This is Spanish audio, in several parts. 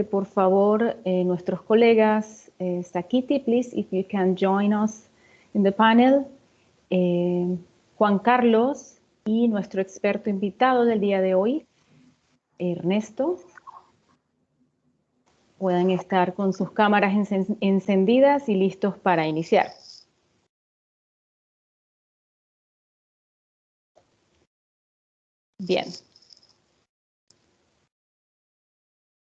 que por favor nuestros colegas, Sakiti, please, if you can join us in the panel, Juan Carlos y nuestro experto invitado del día de hoy, Ernesto, puedan estar con sus cámaras encendidas y listos para iniciar. Bien.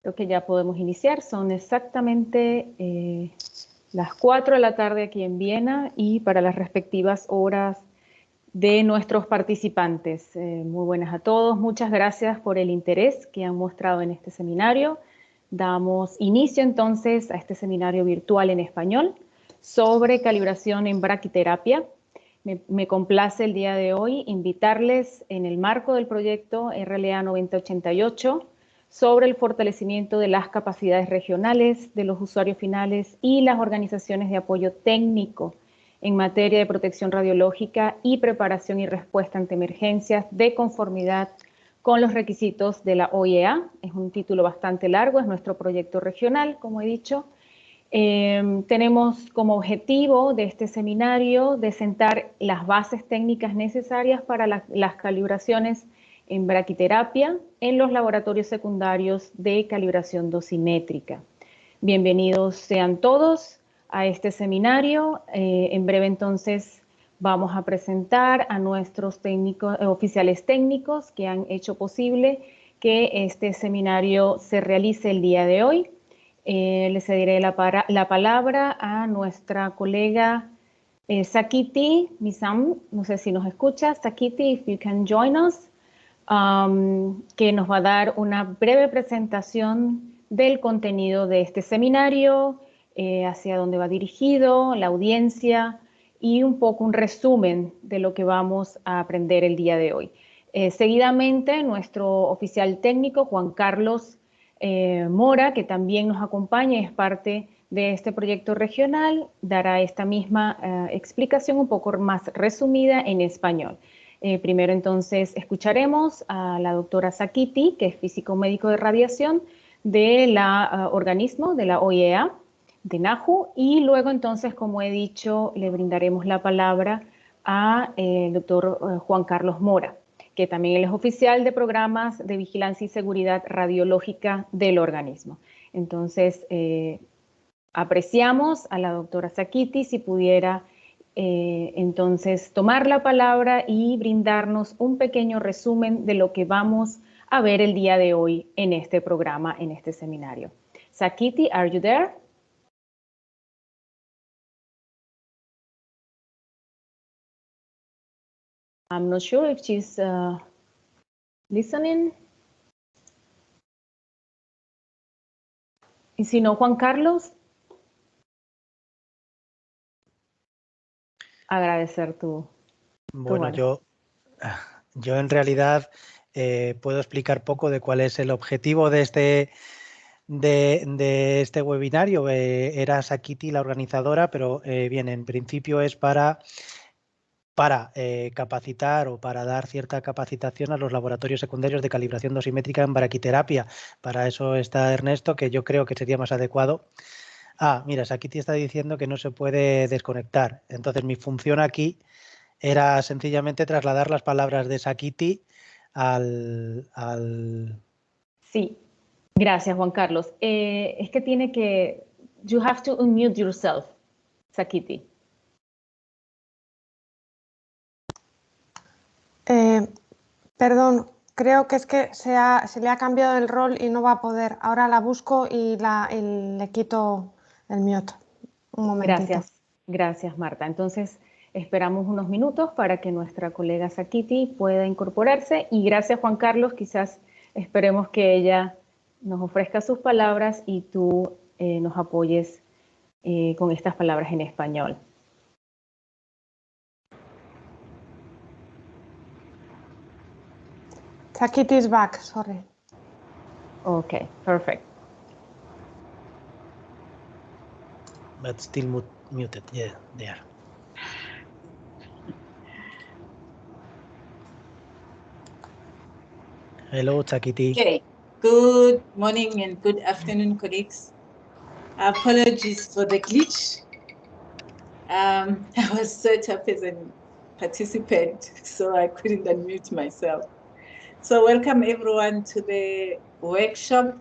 Creo que ya podemos iniciar. Son exactamente las 4 de la tarde aquí en Viena y para las respectivas horas de nuestros participantes. Muy buenas a todos. Muchas gracias por el interés que han mostrado en este seminario. Damos inicio entonces a este seminario virtual en español sobre calibración en braquiterapia. Me complace el día de hoy invitarles en el marco del proyecto RLA 9088 sobre el fortalecimiento de las capacidades regionales de los usuarios finales y las organizaciones de apoyo técnico en materia de protección radiológica y preparación y respuesta ante emergencias de conformidad con los requisitos de la OIEA. Es un título bastante largo, es nuestro proyecto regional, como he dicho. Tenemos como objetivo de este seminario de sentar las bases técnicas necesarias para las calibraciones en braquiterapia en los laboratorios secundarios de calibración dosimétrica. Bienvenidos sean todos a este seminario. En breve entonces vamos a presentar a nuestros oficiales técnicos que han hecho posible que este seminario se realice el día de hoy. Le cederé la palabra a nuestra colega Sakiti Misam, no sé si nos escucha. Sakiti, if you can join us, que nos va a dar una breve presentación del contenido de este seminario, hacia dónde va dirigido, la audiencia y un poco un resumen de lo que vamos a aprender el día de hoy. Seguidamente, nuestro oficial técnico, Juan Carlos Mora, que también nos acompaña y es parte de este proyecto regional, dará esta misma explicación un poco más resumida en español. Primero entonces escucharemos a la doctora Sakiti, que es físico médico de radiación de la organismo, de la OIEA, de NAHU, y luego entonces, como he dicho, le brindaremos la palabra a el doctor Juan Carlos Mora, que también él es oficial de programas de vigilancia y seguridad radiológica del organismo. Entonces, apreciamos a la doctora Sakiti si pudiera entonces tomar la palabra y brindarnos un pequeño resumen de lo que vamos a ver el día de hoy en este programa, en este seminario. Sakiti, are you there? I'm not sure if she's listening. Y si no, Juan Carlos, agradecer tu Bueno, yo en realidad puedo explicar poco de cuál es el objetivo de este webinario. Era Sakiti la organizadora, pero bien, en principio es para capacitar o para dar cierta capacitación a los laboratorios secundarios de calibración dosimétrica en braquiterapia. Para eso está Ernesto, que yo creo que sería más adecuado. Mira, Sakiti está diciendo que no se puede desconectar. Entonces mi función aquí era sencillamente trasladar las palabras de Sakiti al... Sí, gracias Juan Carlos. Es que tiene que... You have to unmute yourself, Sakiti. Perdón, creo que es que se le ha cambiado el rol y no va a poder. Ahora la busco y le quito el mute. Un momentito. Gracias Marta. Entonces esperamos unos minutos para que nuestra colega Sakiti pueda incorporarse y gracias Juan Carlos, quizás esperemos que ella nos ofrezca sus palabras y tú nos apoyes con estas palabras en español. Sakiti is back, sorry. Okay, perfect. But still muted, yeah, there. Hello, Sakiti. Okay. Good morning and good afternoon, colleagues. Apologies for the glitch. I was set up as a participant, so I couldn't unmute myself. So welcome everyone to the workshop.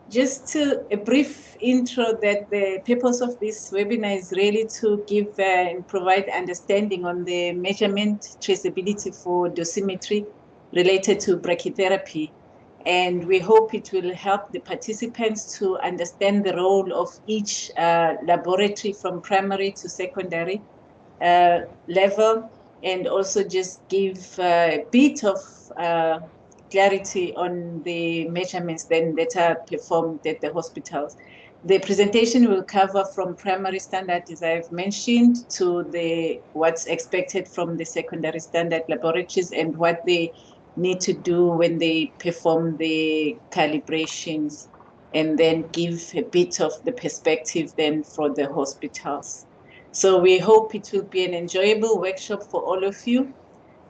Just a brief intro that the purpose of this webinar is really to give and provide understanding on the measurement traceability for dosimetry related to brachytherapy. And we hope it will help the participants to understand the role of each laboratory from primary to secondary level, and also just give a bit of clarity on the measurements then that are performed at the hospitals. The presentation will cover from primary standard, as I've mentioned, to what's expected from the secondary standard laboratories and what they need to do when they perform the calibrations, and then give a bit of the perspective then for the hospitals. So we hope it will be an enjoyable workshop for all of you,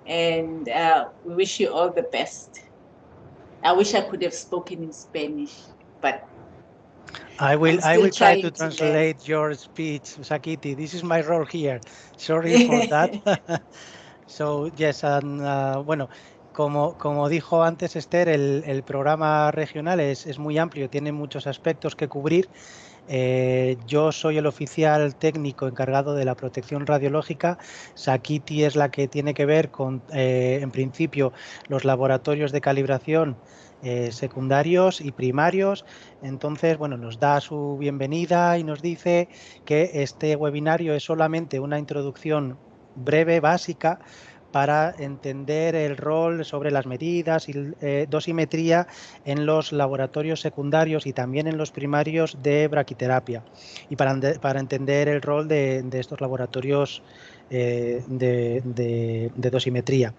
and we wish you all the best. I wish I could have spoken in Spanish, but I will try to translate your speech, Sakiti. This is my role here. Sorry for that. So, yes, and, bueno, como dijo antes Esther, el programa regional es muy amplio, tiene muchos aspectos que cubrir. Yo soy el oficial técnico encargado de la protección radiológica. Sakiti es la que tiene que ver con, en principio, los laboratorios de calibración secundarios y primarios. Entonces, bueno, nos da su bienvenida y nos dice que este webinario es solamente una introducción breve, básica, para entender el rol sobre las medidas y dosimetría en los laboratorios secundarios y también en los primarios de braquiterapia, y para entender el rol de estos laboratorios de dosimetría.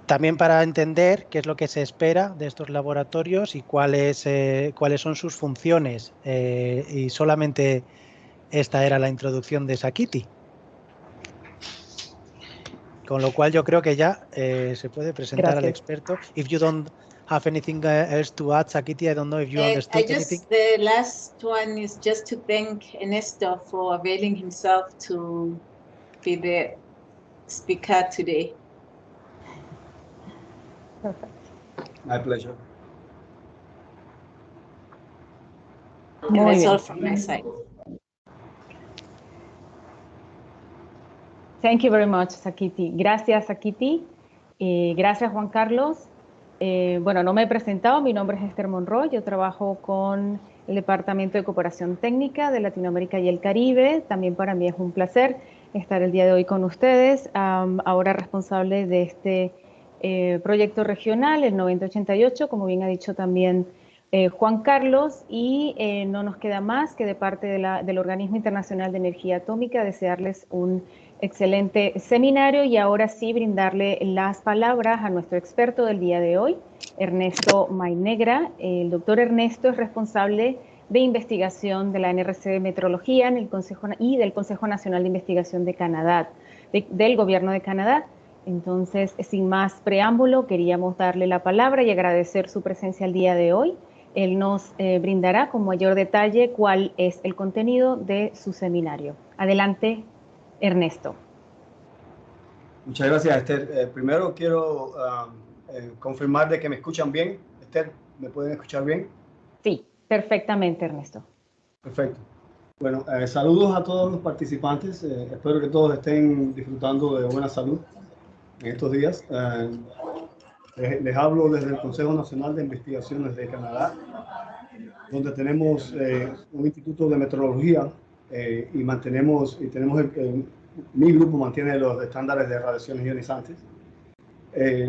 También para entender qué es lo que se espera de estos laboratorios y cuáles son sus funciones. Y solamente esta era la introducción de Sakiti. Con lo cual yo creo que ya se puede presentar al experto. If you don't have anything else to add, Sakiti, I don't know if you understood anything. The last one is just to thank Ernesto for availing himself to be the speaker today. Perfect. My pleasure. And that's all from my side. Thank you very much, Sakiti. Gracias, Sakiti. Gracias, Juan Carlos. Bueno, no me he presentado, mi nombre es Esther Monroy, yo trabajo con el Departamento de Cooperación Técnica de Latinoamérica y el Caribe. También para mí es un placer estar el día de hoy con ustedes, ahora responsable de este proyecto regional, el 9088, como bien ha dicho también Juan Carlos, y no nos queda más que de parte del Organismo Internacional de Energía Atómica desearles un excelente seminario, y ahora sí brindarle las palabras a nuestro experto del día de hoy, Ernesto Mainegra. El doctor Ernesto es responsable de investigación de la NRC de Metrología en el Consejo y del Consejo Nacional de Investigación de Canadá, del Gobierno de Canadá. Entonces, sin más preámbulo, queríamos darle la palabra y agradecer su presencia el día de hoy. Él nos brindará con mayor detalle cuál es el contenido de su seminario. Adelante, Ernesto. Muchas gracias, Esther. Primero quiero confirmar de que me escuchan bien. Esther, ¿me pueden escuchar bien? Sí, perfectamente, Ernesto. Perfecto. Bueno, saludos a todos los participantes. Espero que todos estén disfrutando de buena salud en estos días. Les hablo desde el Consejo Nacional de Investigaciones de Canadá, donde tenemos un instituto de metrología y mi grupo mantiene los estándares de radiaciones ionizantes.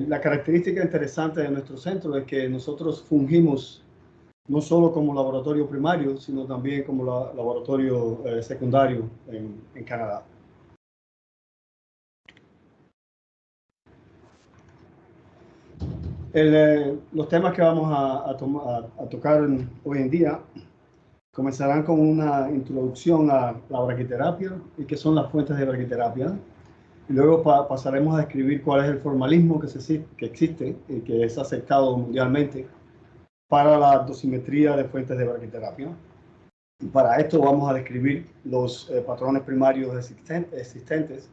La característica interesante de nuestro centro es que nosotros fungimos no solo como laboratorio primario, sino también como laboratorio secundario en Canadá. Los temas que vamos a tocar hoy en día comenzarán con una introducción a la braquiterapia y qué son las fuentes de braquiterapia. Y luego pasaremos a describir cuál es el formalismo que existe y que es aceptado mundialmente para la dosimetría de fuentes de braquiterapia. Y para esto vamos a describir los patrones primarios existentes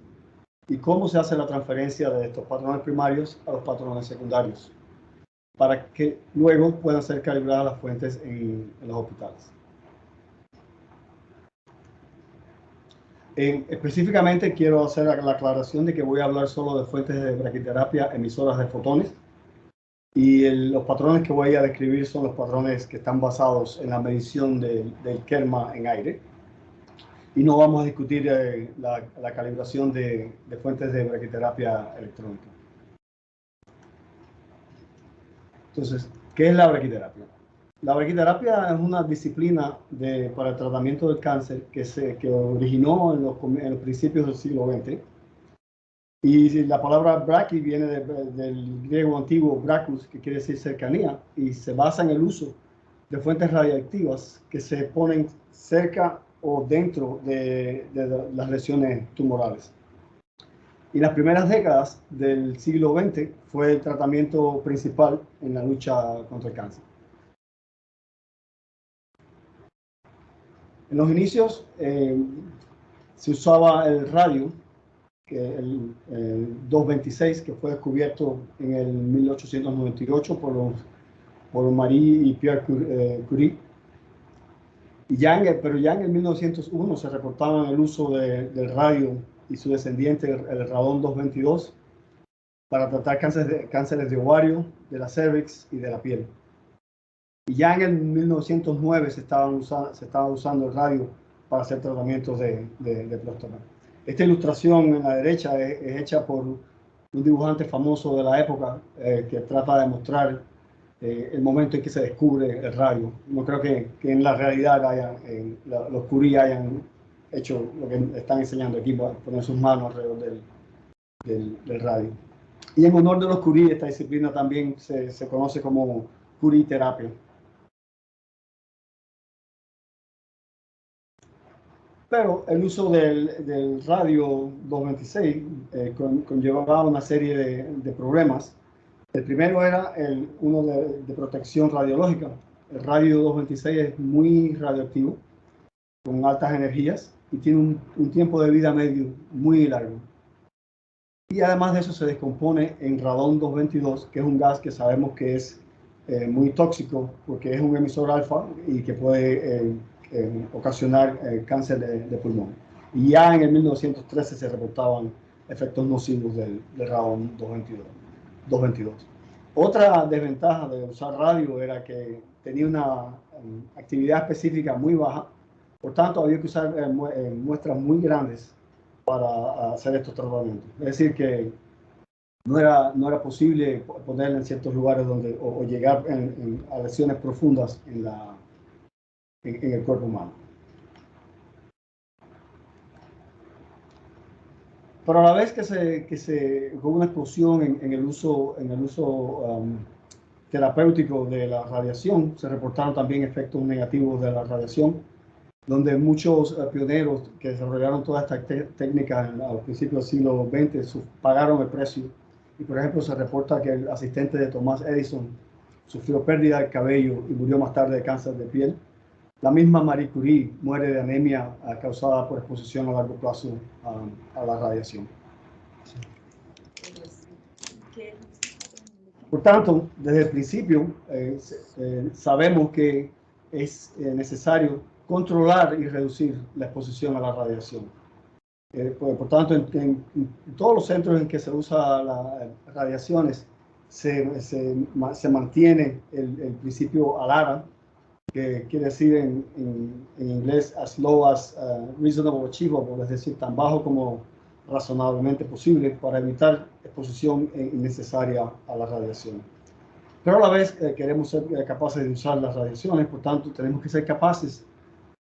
y cómo se hace la transferencia de estos patrones primarios a los patrones secundarios, para que luego puedan ser calibradas las fuentes en los hospitales. Específicamente quiero hacer la aclaración de que voy a hablar solo de fuentes de braquiterapia emisoras de fotones, y los patrones que voy a describir son los patrones que están basados en la medición del kerma en aire, y no vamos a discutir la calibración de fuentes de braquiterapia electrónica. Entonces, ¿qué es la braquiterapia? La braquiterapia es una disciplina para el tratamiento del cáncer que originó en los principios del siglo XX. Y la palabra braqui viene del griego antiguo bracus, que quiere decir cercanía, y se basa en el uso de fuentes radiactivas que se ponen cerca o dentro de las lesiones tumorales. Y en las primeras décadas del siglo XX fue el tratamiento principal en la lucha contra el cáncer. En los inicios se usaba el radio, el 226, que fue descubierto en el 1898 por Marie y Pierre Curie. Pero ya en el 1901 se reportaba el uso del radio y su descendiente, el radón 222, para tratar cánceres de ovario, de la cervix y de la piel. Y ya en el 1909 se estaba usando el radio para hacer tratamientos de próstata. Esta ilustración en la derecha es hecha por un dibujante famoso de la época que trata de mostrar el momento en que se descubre el radio. No creo que en la realidad los Curie hayan hecho lo que están enseñando aquí, poner sus manos alrededor del radio. Y en honor de los Curie, esta disciplina también se conoce como Curie terapia. Pero el uso del radio 226 conllevaba una serie de problemas. El primero era uno de protección radiológica. El radio 226 es muy radioactivo, con altas energías, y tiene un tiempo de vida medio muy largo. Y además de eso se descompone en radón 222, que es un gas que sabemos que es muy tóxico, porque es un emisor alfa y que puede ocasionar cáncer de pulmón. Y ya en el 1913 se reportaban efectos nocivos del radón 222. Otra desventaja de usar radio era que tenía una actividad específica muy baja, por tanto había que usar muestras muy grandes para hacer estos tratamientos. Es decir, que no era posible ponerla en ciertos lugares o llegar a lesiones profundas en el cuerpo humano. Pero a la vez que hubo una explosión en el uso terapéutico de la radiación, se reportaron también efectos negativos de la radiación, donde muchos pioneros que desarrollaron toda esta técnica a los principios del siglo XX pagaron el precio. Y por ejemplo se reporta que el asistente de Thomas Edison sufrió pérdida de cabello y murió más tarde de cáncer de piel. La misma Marie Curie muere de anemia causada por exposición a largo plazo a la radiación. Por tanto, desde el principio sabemos que es necesario controlar y reducir la exposición a la radiación. Por tanto, en todos los centros en que se usa las radiaciones se mantiene el principio ALARA, que quiere decir en inglés as low as reasonable achievable, es decir, tan bajo como razonablemente posible, para evitar exposición innecesaria a la radiación. Pero a la vez queremos ser capaces de usar las radiaciones, por tanto tenemos que ser capaces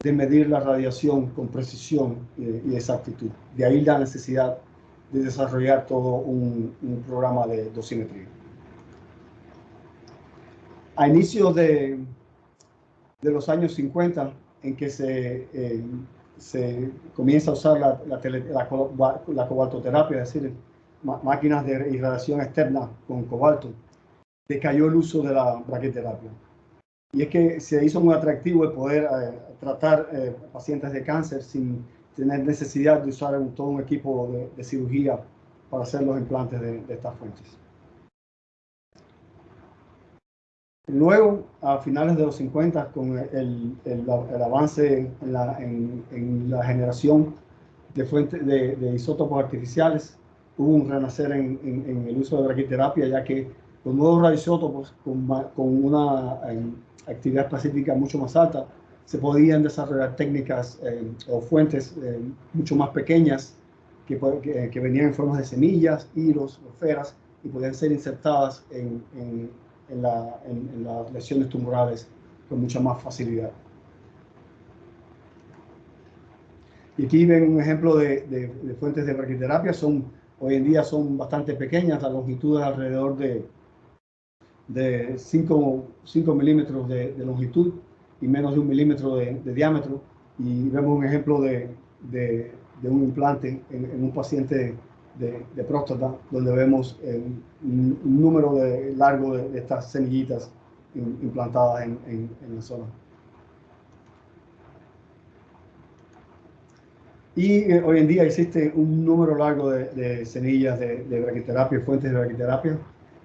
de medir la radiación con precisión y exactitud. De ahí la necesidad de desarrollar todo un programa de dosimetría. A inicios de los años 50, en que se comienza a usar la cobaltoterapia, es decir, máquinas de irradiación externa con cobalto, decayó el uso de la braquiterapia. Y es que se hizo muy atractivo el poder tratar pacientes de cáncer sin tener necesidad de usar todo un equipo de cirugía para hacer los implantes de estas fuentes. Luego, a finales de los 50, con el avance en la generación de fuentes de isótopos artificiales, hubo un renacer en el uso de braquiterapia, ya que los nuevos radioisótopos con una actividad específica mucho más alta se podían desarrollar técnicas o fuentes mucho más pequeñas que venían en formas de semillas, hilos, esferas, y podían ser insertadas en las lesiones tumorales con mucha más facilidad. Y aquí ven un ejemplo de fuentes de braquiterapia. Hoy en día son bastante pequeñas, la longitud es alrededor de 5 milímetros de longitud y menos de 1 milímetro de diámetro. Y vemos un ejemplo de un implante en un paciente de próstata, donde vemos un número largo de estas semillitas implantadas en la zona. Y hoy en día existe un número largo de semillas de braquiterapia, fuentes de braquiterapia.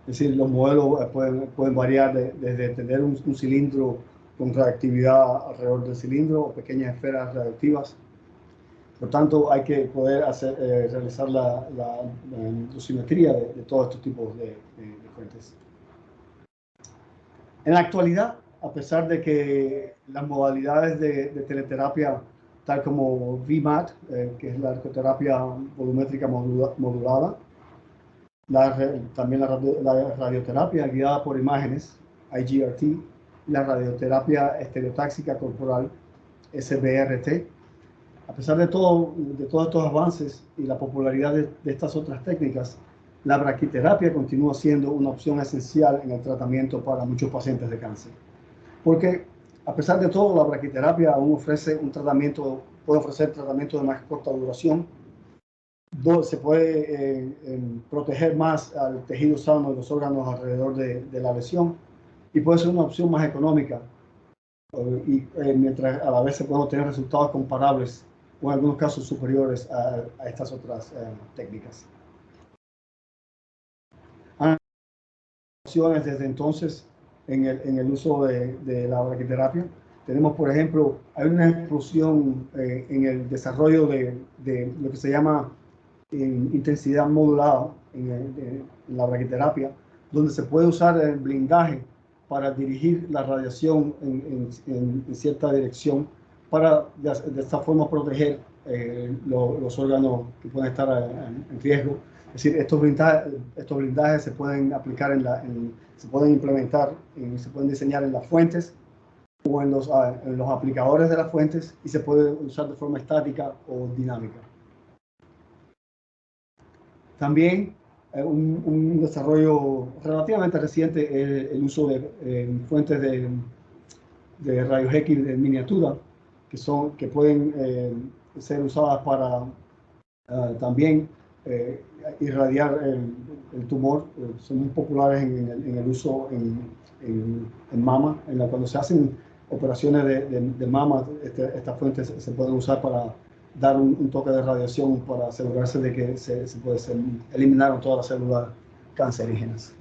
Es decir, los modelos pueden variar desde tener un cilindro con radioactividad alrededor del cilindro o pequeñas esferas radioactivas. Por tanto, hay que poder realizar la dosimetría de todos estos tipos de fuentes. En la actualidad, a pesar de que las modalidades de teleterapia, tal como VMAT, que es la arcoterapia volumétrica modulada, también la radioterapia guiada por imágenes, IGRT, la radioterapia estereotáxica corporal, SBRT. A pesar de todos estos avances y la popularidad de estas otras técnicas, la braquiterapia continúa siendo una opción esencial en el tratamiento para muchos pacientes de cáncer. Porque, a pesar de todo, la braquiterapia aún puede ofrecer tratamiento de más corta duración, se puede proteger más al tejido sano de los órganos alrededor de la lesión y puede ser una opción más económica mientras a la vez se pueden obtener resultados comparables o en algunos casos superiores a estas otras técnicas. Hay opciones desde entonces en el uso de la braquiterapia. Tenemos, por ejemplo, hay una explosión en el desarrollo de lo que se llama intensidad modulada en la braquiterapia, donde se puede usar el blindaje para dirigir la radiación en cierta dirección para de esta forma proteger los órganos que pueden estar en riesgo. Es decir, estos blindajes se pueden aplicar se pueden implementar, se pueden diseñar en las fuentes o en los aplicadores de las fuentes y se puede usar de forma estática o dinámica. También un desarrollo relativamente reciente es el uso de fuentes de rayos X de miniatura que pueden ser usadas para también irradiar el tumor. Son muy populares en el uso en mama. Cuando se hacen operaciones de mama, estas fuentes se pueden usar para dar un toque de radiación para asegurarse de que se eliminaron todas las células cancerígenas.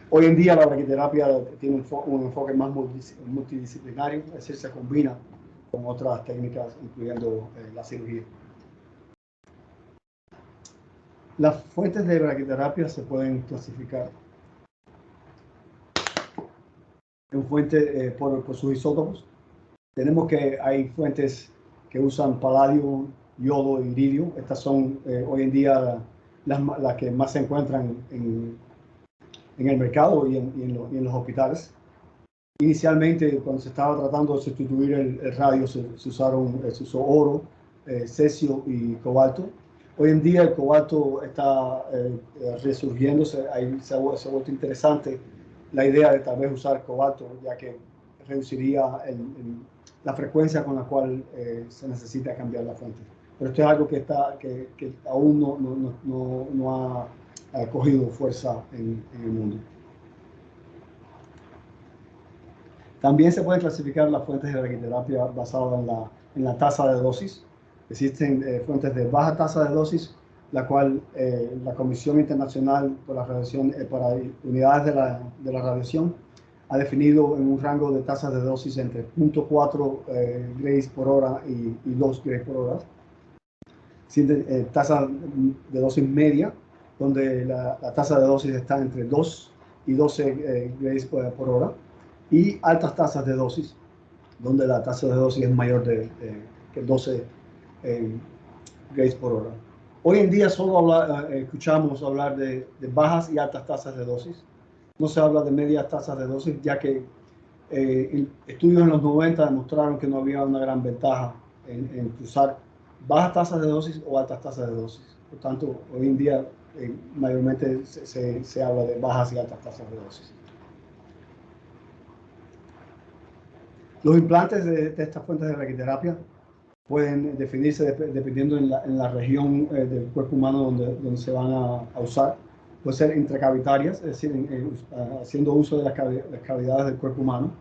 Hoy en día la braquiterapia tiene un enfoque más multidisciplinario, es decir, se combina con otras técnicas, incluyendo la cirugía. Las fuentes de braquiterapia se pueden clasificar en fuentes por sus isótopos. Tenemos que hay fuentes que usan paladio, yodo y iridio. Estas son hoy en día las que más se encuentran en el mercado y en los hospitales. Inicialmente, cuando se estaba tratando de sustituir el radio, se usó oro, cesio y cobalto. Hoy en día el cobalto está resurgiendo, se ha vuelto interesante la idea de tal vez usar cobalto, ya que reduciría la frecuencia con la cual se necesita cambiar la fuente. Pero esto es algo que aún no ha cogido fuerza en el mundo. También se pueden clasificar las fuentes de braquiterapia basadas en la tasa de dosis. Existen fuentes de baja tasa de dosis, la cual la Comisión Internacional por la Radiación, para Unidades de la Radiación ha definido en un rango de tasas de dosis entre 0.4 grays por hora y 2 grays por hora. Tasa de dosis media, donde la tasa de dosis está entre 2 y 12 grays por hora, y altas tasas de dosis, donde la tasa de dosis es mayor que 12 grays por hora. Hoy en día solo escuchamos hablar de bajas y altas tasas de dosis. No se habla de medias tasas de dosis, ya que estudios en los 90 demostraron que no había una gran ventaja en usar bajas tasas de dosis o altas tasas de dosis. Por tanto, hoy en día mayormente se habla de bajas y altas tasas de dosis. Los implantes de estas fuentes de braquiterapia pueden definirse dependiendo en la región del cuerpo humano donde se van a usar. Puede ser intracavitarias, es decir, haciendo uso de las cavidades del cuerpo humano.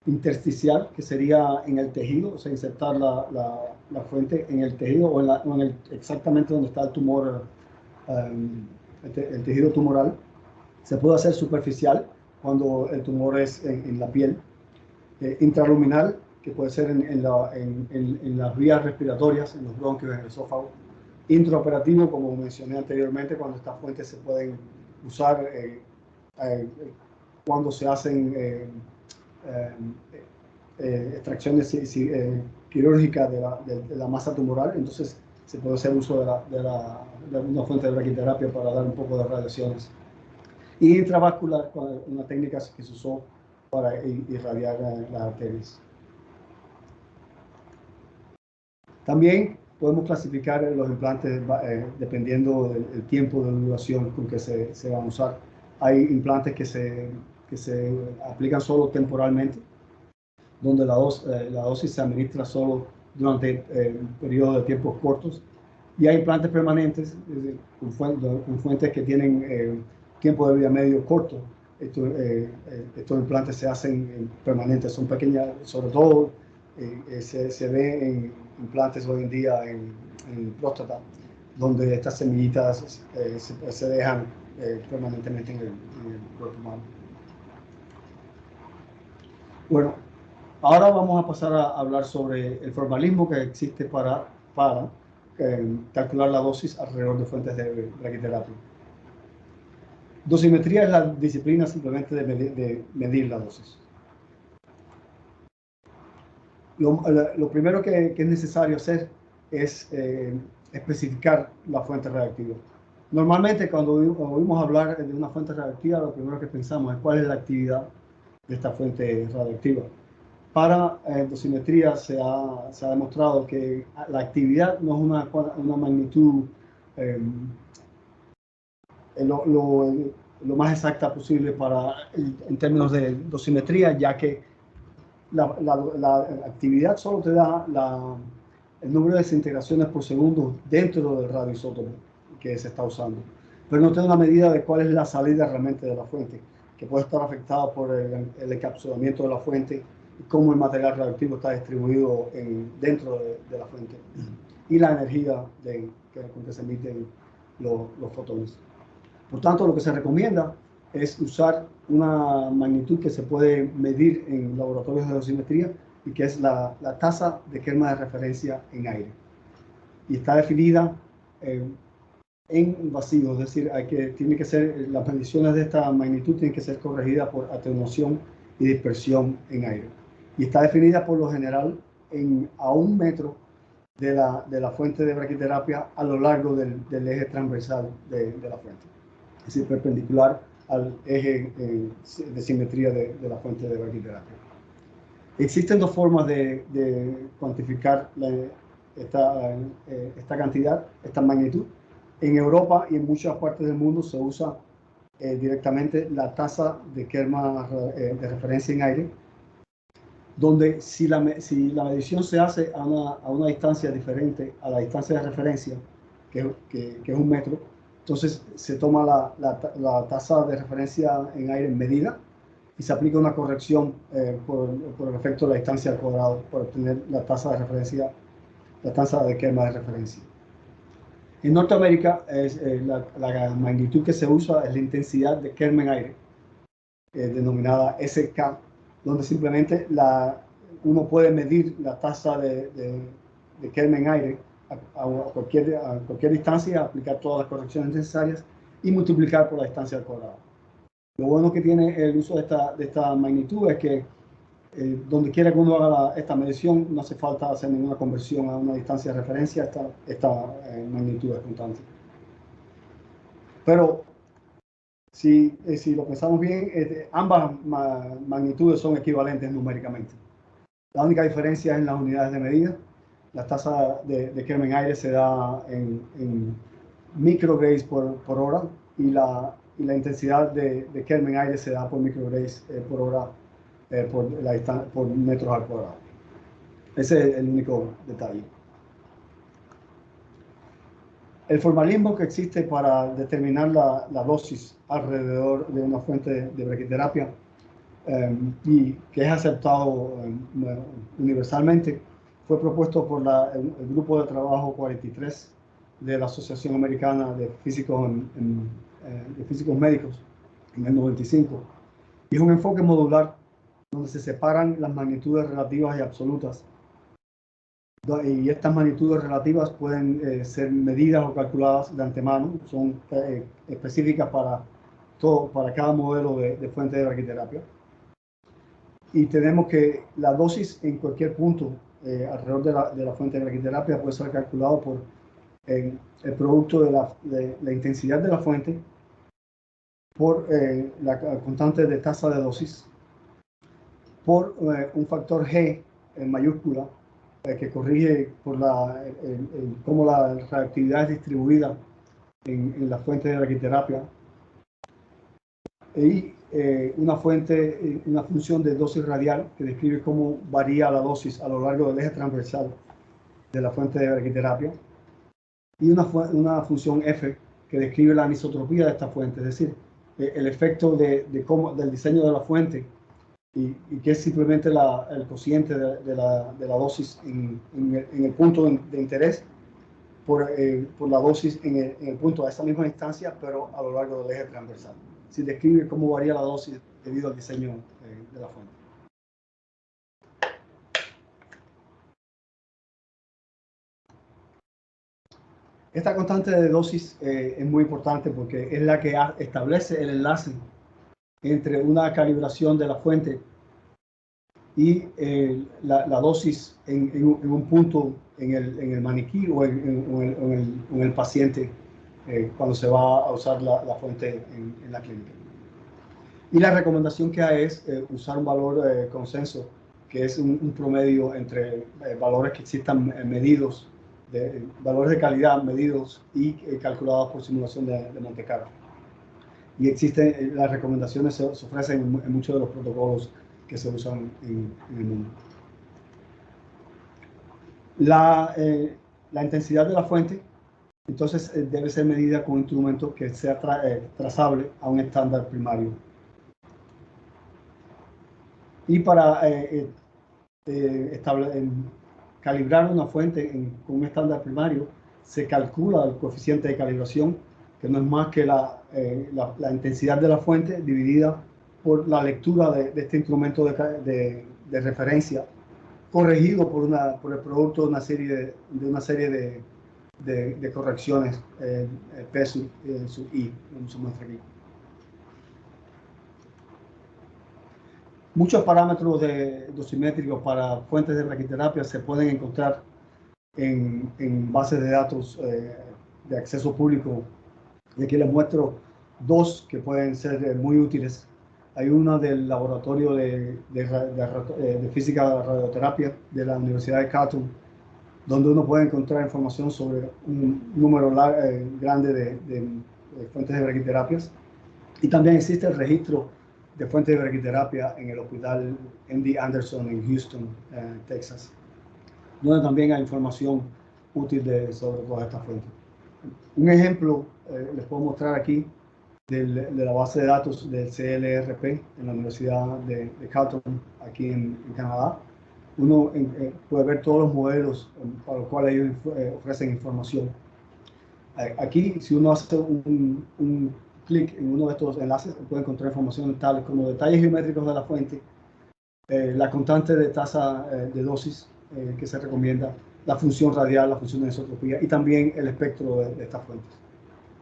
Intersticial, que sería en el tejido, o sea, insertar la fuente en el tejido o exactamente donde está el tumor, el tejido tumoral. Se puede hacer superficial cuando el tumor es en la piel. Intraluminal, que puede ser en las vías respiratorias, en los bronquios, en el esófago. Intraoperativo, como mencioné anteriormente, cuando estas fuentes se pueden usar cuando se hacen extracciones quirúrgicas de la masa tumoral, entonces se puede hacer uso de una fuente de braquiterapia para dar un poco de radiaciones. Y intravascular, una técnica que se usó para irradiar las arterias. También podemos clasificar los implantes dependiendo del tiempo de duración con que se van a usar. Hay implantes que se aplican solo temporalmente, donde la dosis se administra solo durante periodos de tiempos cortos. Y hay implantes permanentes con fuentes que tienen tiempo de vida medio corto. Estos implantes se hacen permanentes, son pequeñas, sobre todo se ve en implantes hoy en día en próstata, donde estas semillitas se dejan permanentemente en el cuerpo humano. Bueno, ahora vamos a pasar a hablar sobre el formalismo que existe para calcular la dosis alrededor de fuentes de braquiterapia. Dosimetría es la disciplina simplemente de medir la dosis. Lo primero que es necesario hacer es especificar la fuente radiactiva. Normalmente cuando oímos hablar de una fuente radiactiva, lo primero que pensamos es cuál es la actividad de esta fuente radiactiva. Para dosimetría se ha demostrado que la actividad no es una magnitud lo más exacta posible en términos de dosimetría, ya que la actividad solo te da el número de desintegraciones por segundo dentro del radioisótopo que se está usando, pero no te da una medida de cuál es la salida realmente de la fuente, que puede estar afectada por el encapsulamiento de la fuente y cómo el material radioactivo está distribuido dentro de la fuente y la energía con que se emiten los fotones. Por tanto, lo que se recomienda es usar una magnitud que se puede medir en laboratorios de dosimetría y que es la tasa de quema de referencia en aire. Y está definida en vacío, es decir, las mediciones de esta magnitud tienen que ser corregidas por atenuación y dispersión en aire. Y está definida por lo general a 1 metro de la fuente de braquiterapia a lo largo del eje transversal de la fuente. Es decir, perpendicular al eje de simetría de la fuente de braquiterapia. Existen 2 formas de cuantificar esta cantidad, esta magnitud. En Europa y en muchas partes del mundo se usa directamente la tasa de quema de referencia en aire, donde si la medición se hace a una distancia diferente a la distancia de referencia, que es 1 metro, entonces se toma la tasa de referencia en aire medida y se aplica una corrección por el efecto de la distancia al cuadrado para obtener la tasa de referencia, la tasa de quema de referencia. En Norteamérica la magnitud que se usa es la intensidad de Kelvin-aire, denominada SK, donde simplemente uno puede medir la tasa de Kelvin-aire a cualquier distancia, aplicar todas las correcciones necesarias y multiplicar por la distancia al cuadrado. Lo bueno que tiene el uso de esta magnitud es que donde quiera que uno haga esta medición, no hace falta hacer ninguna conversión a una distancia de referencia, esta magnitud es constante. Pero si lo pensamos bien, ambas magnitudes son equivalentes numéricamente. La única diferencia es en las unidades de medida. La tasa de Kelvin-aire se da en micrograys por hora y la intensidad de Kelvin-aire se da por micrograys por hora por metros al cuadrado. Ese es el único detalle. El formalismo que existe para determinar la dosis alrededor de una fuente de braquiterapia y que es aceptado universalmente fue propuesto por el grupo de trabajo 43 de la Asociación Americana de Físicos Médicos en el 95. Y es un enfoque modular donde se separan las magnitudes relativas y absolutas. Y estas magnitudes relativas pueden ser medidas o calculadas de antemano, son específicas para cada modelo de fuente de braquiterapia. Y tenemos que la dosis en cualquier punto alrededor de la fuente de braquiterapia puede ser calculado por el producto de la intensidad de la fuente por la constante de tasa de dosis por un factor G en mayúscula que corrige por cómo la reactividad es distribuida en la fuente de braquiterapia y una función de dosis radial que describe cómo varía la dosis a lo largo del eje transversal de la fuente de braquiterapia y una función F que describe la anisotropía de esta fuente, es decir, el efecto del diseño de la fuente y que es simplemente el cociente de la dosis en el punto de interés por la dosis en el punto de esa misma instancia, pero a lo largo del eje transversal. Si describe cómo varía la dosis debido al diseño de la fuente. Esta constante de dosis es muy importante porque es la que establece el enlace entre una calibración de la fuente y la dosis en un punto en el maniquí o en el paciente cuando se va a usar la fuente en la clínica. Y la recomendación que hay es usar un valor consenso, que es un promedio entre valores que existan medidos, valores de calidad medidos y calculados por simulación de Monte Carlo. Y las recomendaciones se ofrecen en muchos de los protocolos que se usan en el mundo. La intensidad de la fuente, entonces, debe ser medida con un instrumento que sea trazable a un estándar primario. Y para calibrar una fuente con un estándar primario, se calcula el coeficiente de calibración, que no es más que la intensidad de la fuente dividida por la lectura de este instrumento de referencia, corregido por el producto de una serie de correcciones P sub I, como se muestra aquí. Muchos parámetros dosimétricos para fuentes de braquiterapia se pueden encontrar en bases de datos de acceso público. Y aquí les muestro dos que pueden ser muy útiles. Hay uno del Laboratorio de Física de Radioterapia de la Universidad de Cato, donde uno puede encontrar información sobre un número grande de fuentes de braquiterapias. Y también existe el registro de fuentes de braquiterapia en el Hospital MD Anderson en Houston, Texas, donde también hay información útil sobre todas estas fuentes. Un ejemplo les puedo mostrar aquí de la base de datos del CLRP en la Universidad de Calgary, aquí en Canadá. Uno puede ver todos los modelos para los cuales ellos ofrecen información. Aquí, si uno hace un clic en uno de estos enlaces, puede encontrar información tales como detalles geométricos de la fuente, la constante de tasa de dosis que se recomienda, la función radial, la función de anisotropía y también el espectro de estas fuentes.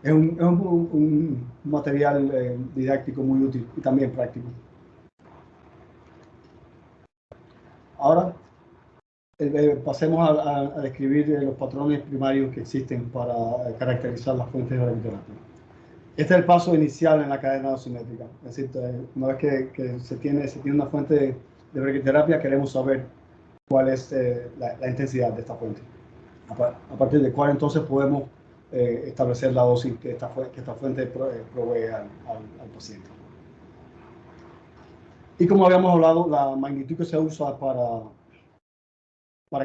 Es un material didáctico muy útil y también práctico. Ahora, pasemos a describir los patrones primarios que existen para caracterizar las fuentes de radioterapia. Este es el paso inicial en la cadena dosimétrica. Es decir, una vez que se tiene una fuente de radioterapia, queremos saber cuál es la intensidad de esta fuente. A partir de cuál entonces podemos establecer la dosis que esta fuente provee al paciente. Y como habíamos hablado, la magnitud que se usa para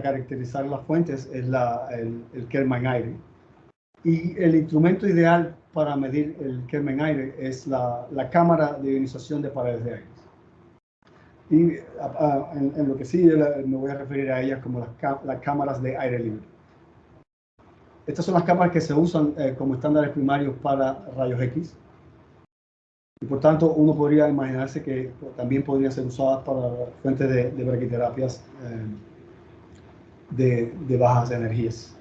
caracterizar las fuentes es el Kelvin aire. Y el instrumento ideal para medir el Kelvin aire es la cámara de ionización de paredes de aire. Y en lo que sí me voy a referir a ellas como las cámaras de aire libre. Estas son las cámaras que se usan como estándares primarios para rayos X. Y por tanto, uno podría imaginarse que también podrían ser usadas para fuentes de braquiterapias de bajas energías.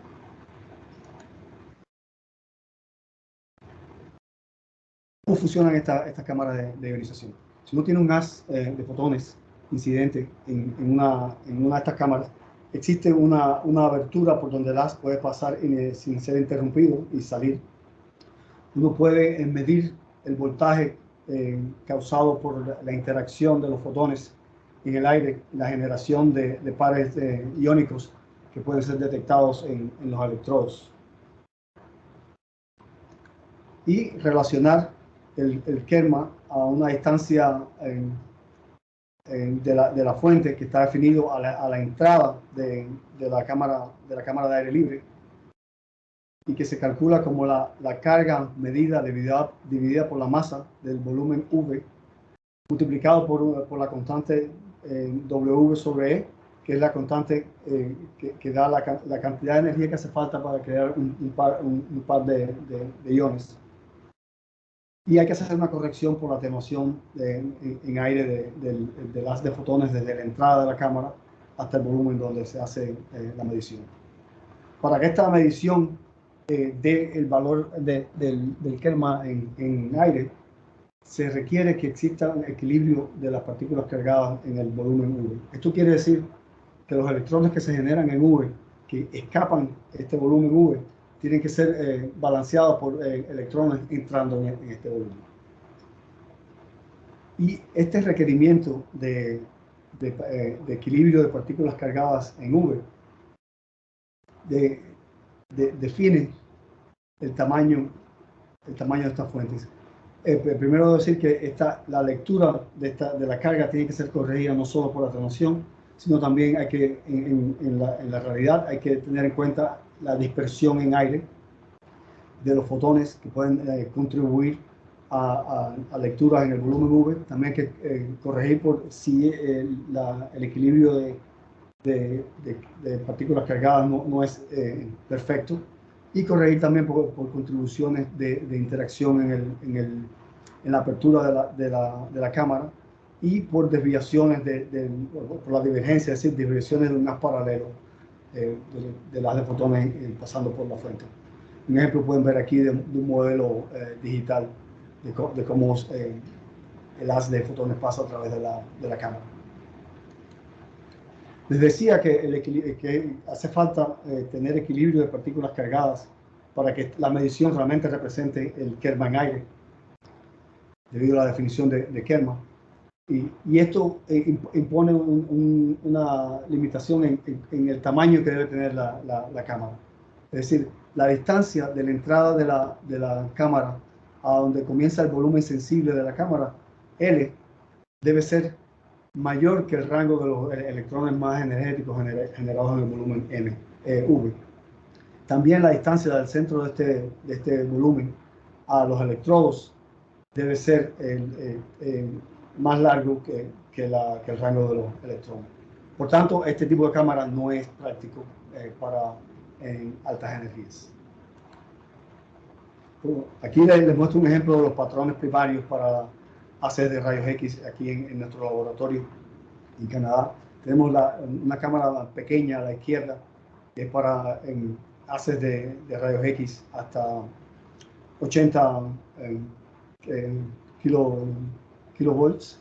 ¿Cómo funcionan estas cámaras de ionización? Si uno tiene un haz de fotones incidente en una de estas cámaras, existe una abertura por donde el haz puede pasar sin ser interrumpido y salir. Uno puede medir el voltaje causado por la interacción de los fotones en el aire, la generación de pares iónicos que pueden ser detectados en los electrodos. Y relacionar el kerma a una distancia de la fuente que está definido a la entrada de la cámara de aire libre y que se calcula como la carga medida dividida por la masa del volumen V multiplicado por la constante W sobre E, que es la constante que da la cantidad de energía que hace falta para crear un par de iones. Y hay que hacer una corrección por la atenuación en aire del haz de fotones desde la entrada de la cámara hasta el volumen donde se hace la medición. Para que esta medición dé el valor del kerma en aire, se requiere que exista un equilibrio de las partículas cargadas en el volumen V. Esto quiere decir que los electrones que se generan en V, que escapan este volumen V, tienen que ser balanceados por electrones entrando en este volumen. Y este requerimiento de equilibrio de partículas cargadas en V define el tamaño de estas fuentes. Primero debo decir que la lectura de la carga tiene que ser corregida no solo por atenuación, sino también hay que, en la realidad, hay que tener en cuenta la dispersión en aire de los fotones que pueden contribuir a lecturas en el volumen V. También hay que corregir por si el equilibrio de partículas cargadas no es perfecto, y corregir también por contribuciones de interacción en la apertura de la cámara y por desviaciones por la divergencia, es decir, desviaciones de un haz paralelo de las de fotones pasando por la fuente. Un ejemplo pueden ver aquí de un modelo digital de cómo el haz de fotones pasa a través de la cámara. Les decía que hace falta tener equilibrio de partículas cargadas para que la medición realmente represente el Kelvin aire, debido a la definición de Kelvin. Y esto impone una limitación en el tamaño que debe tener la cámara. Es decir, la distancia de la entrada de la cámara a donde comienza el volumen sensible de la cámara, L, debe ser mayor que el rango de los electrones más energéticos generados en el volumen V. También la distancia del centro de este volumen a los electrodos debe ser más largo que el rango de los electrones. Por tanto, este tipo de cámara no es práctico para altas energías. Aquí les muestro un ejemplo de los patrones primarios para hacer de rayos X aquí en nuestro laboratorio en Canadá. Tenemos una cámara pequeña a la izquierda que es para haces de rayos X hasta 80 kilovolts,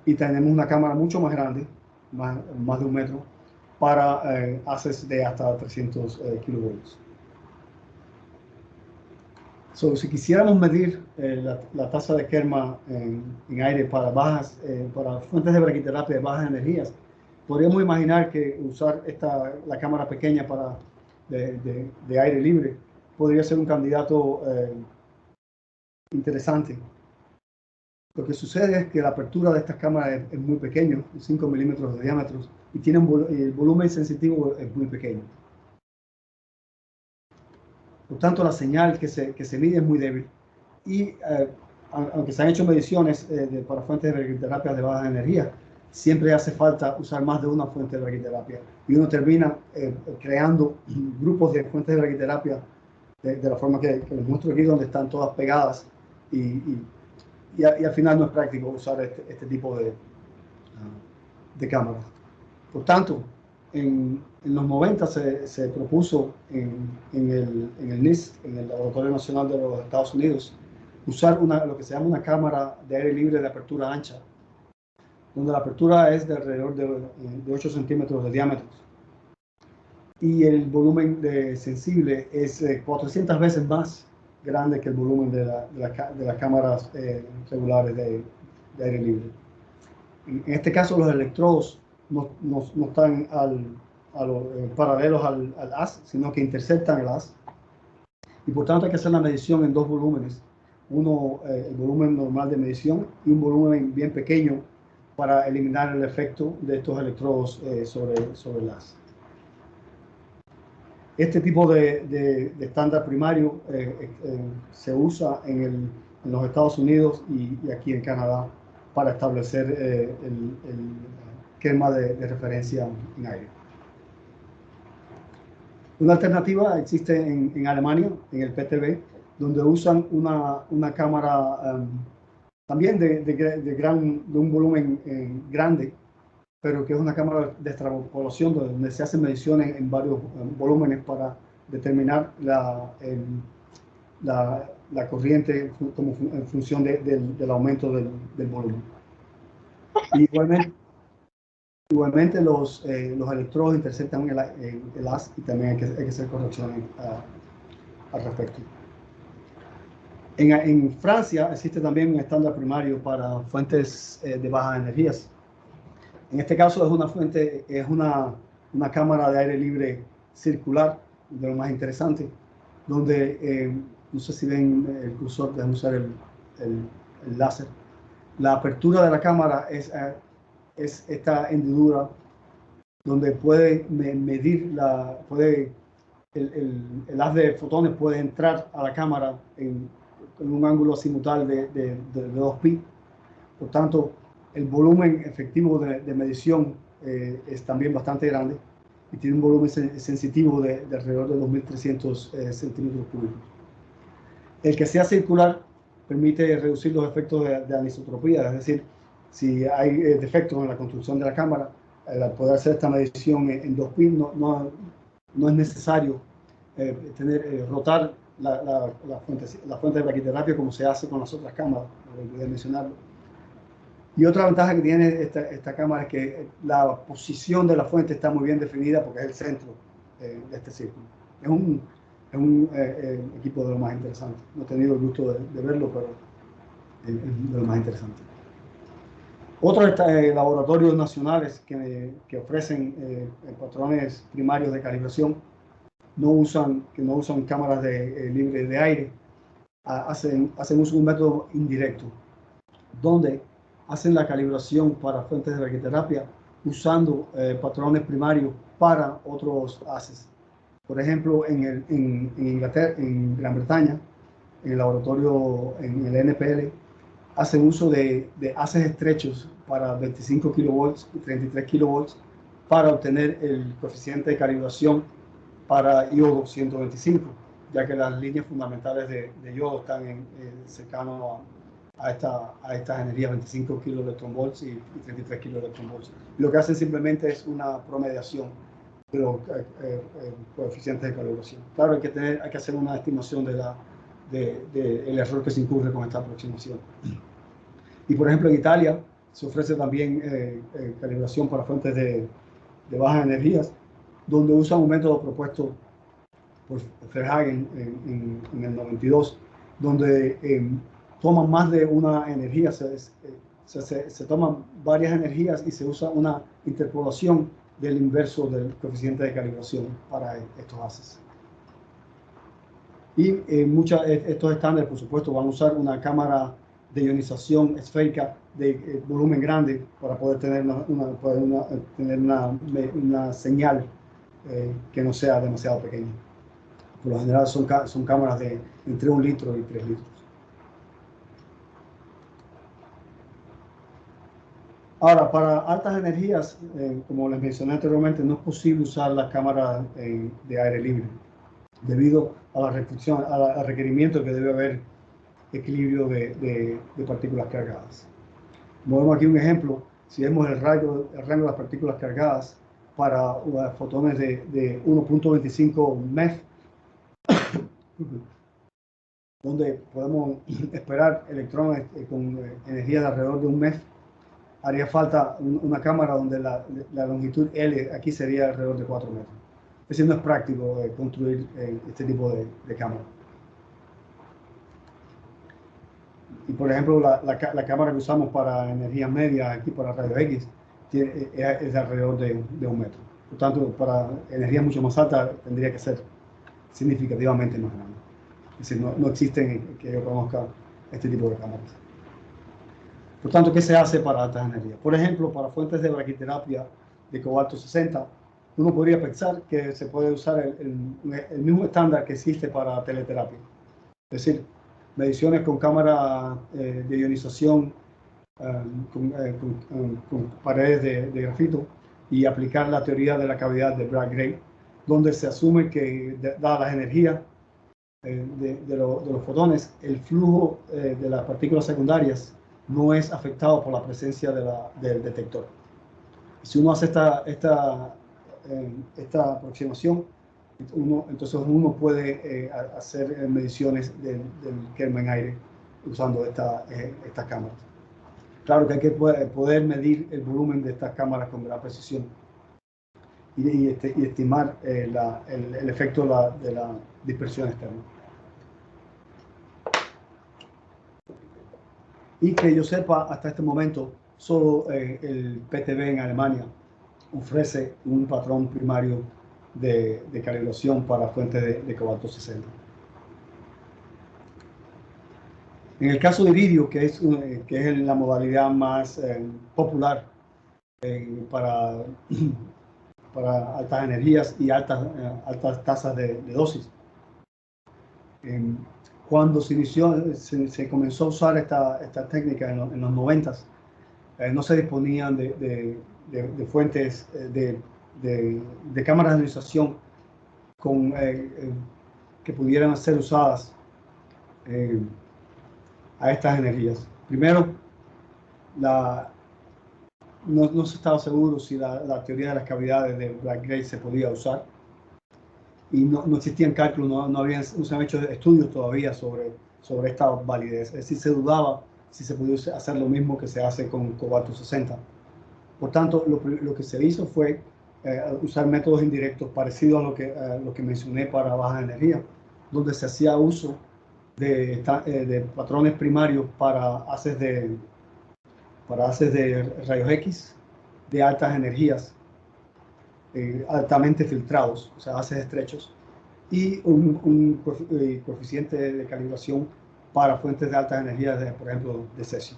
y tenemos una cámara mucho más grande, más de 1 metro, para haces de hasta 300 kilovolts. Si quisiéramos medir la tasa de Kerma en aire para fuentes de braquiterapia de bajas energías, podríamos imaginar que usar la cámara pequeña de aire libre podría ser un candidato interesante. Lo que sucede es que la apertura de estas cámaras es muy pequeño, 5 milímetros de diámetro, y tiene el volumen sensitivo es muy pequeño. Por tanto, la señal que se mide es muy débil, y aunque se han hecho mediciones para fuentes de braquiterapia de baja energía, siempre hace falta usar más de una fuente de braquiterapia, y uno termina creando grupos de fuentes de braquiterapia de la forma que les muestro aquí, donde están todas pegadas, y al final no es práctico usar este tipo de cámaras. Por tanto, en los 90 se propuso en el NIST, en el Laboratorio Nacional de los Estados Unidos, usar lo que se llama una cámara de aire libre de apertura ancha, donde la apertura es de alrededor de 8 centímetros de diámetro, y el volumen sensible es 400 veces más grande que el volumen de las cámaras regulares de aire libre. En este caso, los electrodos no están paralelos al haz, sino que interceptan el haz, y por tanto hay que hacer la medición en 2 volúmenes. Uno, el volumen normal de medición, y un volumen bien pequeño para eliminar el efecto de estos electrodos sobre el haz. Este tipo de estándar primario se usa en los Estados Unidos y aquí en Canadá para establecer el esquema de referencia en aire. Una alternativa existe en Alemania, en el PTB, donde usan una cámara también de un volumen grande, pero que es una cámara de extrapolación donde se hacen mediciones en varios volúmenes para determinar la corriente en función del aumento del volumen. Y igualmente los electrodos interceptan el haz, y también hay que hacer correcciones al respecto. En Francia existe también un estándar primario para fuentes de bajas energías. En este caso es una cámara de aire libre circular, de lo más interesante, donde, no sé si ven el cursor, déjame usar el láser. La apertura de la cámara es esta hendidura, donde puede medir el haz de fotones puede entrar a la cámara en un ángulo azimutal de 2pi. Por tanto, el volumen efectivo de medición es también bastante grande, y tiene un volumen sensitivo de alrededor de 2.300 centímetros cúbicos. El que sea circular permite reducir los efectos de anisotropía, es decir, si hay defectos en la construcción de la cámara, al poder hacer esta medición en 2pi no es necesario rotar la fuente de braquiterapia como se hace con las otras cámaras, olvidé mencionarlo. Y otra ventaja que tiene esta cámara es que la posición de la fuente está muy bien definida, porque es el centro de este círculo. Es un equipo de lo más interesante. No he tenido el gusto de verlo, pero es de lo más interesante. Otros laboratorios nacionales que ofrecen patrones primarios de calibración que no usan cámaras libres de aire, hacen uso de un método indirecto, donde hacen la calibración para fuentes de braquiterapia usando patrones primarios para otros haces. Por ejemplo, en Inglaterra, en Gran Bretaña, en el laboratorio, en el NPL, hacen uso de haces estrechos para 25 kilovolts y 33 kilovolts para obtener el coeficiente de calibración para iodo 125, ya que las líneas fundamentales de iodo están cercanos a estas energías, 25 kiloelectronvolts y 33 kiloelectronvolts. Lo que hacen simplemente es una promediación de los coeficientes de calibración. Claro, hay que hacer una estimación del error que se incurre con esta aproximación. Y por ejemplo, en Italia se ofrece también calibración para fuentes de bajas energías, donde usan un método propuesto por Verhagen en el 92, donde toman más de una energía, se toman varias energías y se usa una interpolación del inverso del coeficiente de calibración para estos haces. Y estos estándares, por supuesto, van a usar una cámara de ionización esférica de volumen grande para poder tener una señal que no sea demasiado pequeña. Por lo general son cámaras de entre 1 litro y 3 litros. Ahora, para altas energías, como les mencioné anteriormente, no es posible usar las cámaras de aire libre, debido a la restricción, al requerimiento que debe haber equilibrio de partículas cargadas. Vemos aquí un ejemplo. Si vemos el rango de las partículas cargadas para fotones de 1.25 MeV, donde podemos esperar electrones con energía de alrededor de 1 MeV, haría falta una cámara donde la longitud L aquí sería alrededor de 4 metros. Es decir, no es práctico construir este tipo de cámara. Y por ejemplo, la cámara que usamos para energía media, aquí para rayos X, es de alrededor de 1 metro. Por tanto, para energía mucho más alta tendría que ser significativamente más grande. Es decir, no existen, que yo conozca, este tipo de cámaras. Por tanto, ¿qué se hace para altas energías? Por ejemplo, para fuentes de braquiterapia de cobalto 60, uno podría pensar que se puede usar el mismo estándar que existe para teleterapia. Es decir, mediciones con cámara de ionización con paredes de grafito y aplicar la teoría de la cavidad de Bragg-Gray, donde se asume que, dadas las energías de los fotones, el flujo de las partículas secundarias no es afectado por la presencia del detector. Si uno hace esta aproximación, entonces uno puede hacer mediciones del Kelvin aire usando estas cámaras. Claro que hay que poder medir el volumen de estas cámaras con gran precisión y estimar el efecto de la dispersión externa. Y que yo sepa, hasta este momento, solo el PTB en Alemania ofrece un patrón primario de calibración para fuentes de cobalto 60. En el caso de iridio, que es la modalidad más popular para altas energías y altas tasas de dosis, cuando se comenzó a usar esta técnica en los 90s, no se disponían de fuentes de cámaras de ionización que pudieran ser usadas a estas energías. Primero, no se estaba seguro si la teoría de las cavidades de Bragg-Gray se podía usar, y no existían cálculos, no se han hecho estudios todavía sobre esta validez. Es decir, se dudaba si se podía hacer lo mismo que se hace con cobalto 60. Por tanto, lo que se hizo fue usar métodos indirectos parecidos a lo que mencioné para baja energía, donde se hacía uso de patrones primarios para haces de rayos X de altas energías, altamente filtrados, o sea, haces estrechos, y un coeficiente de calibración para fuentes de altas energías, por ejemplo, de cesio.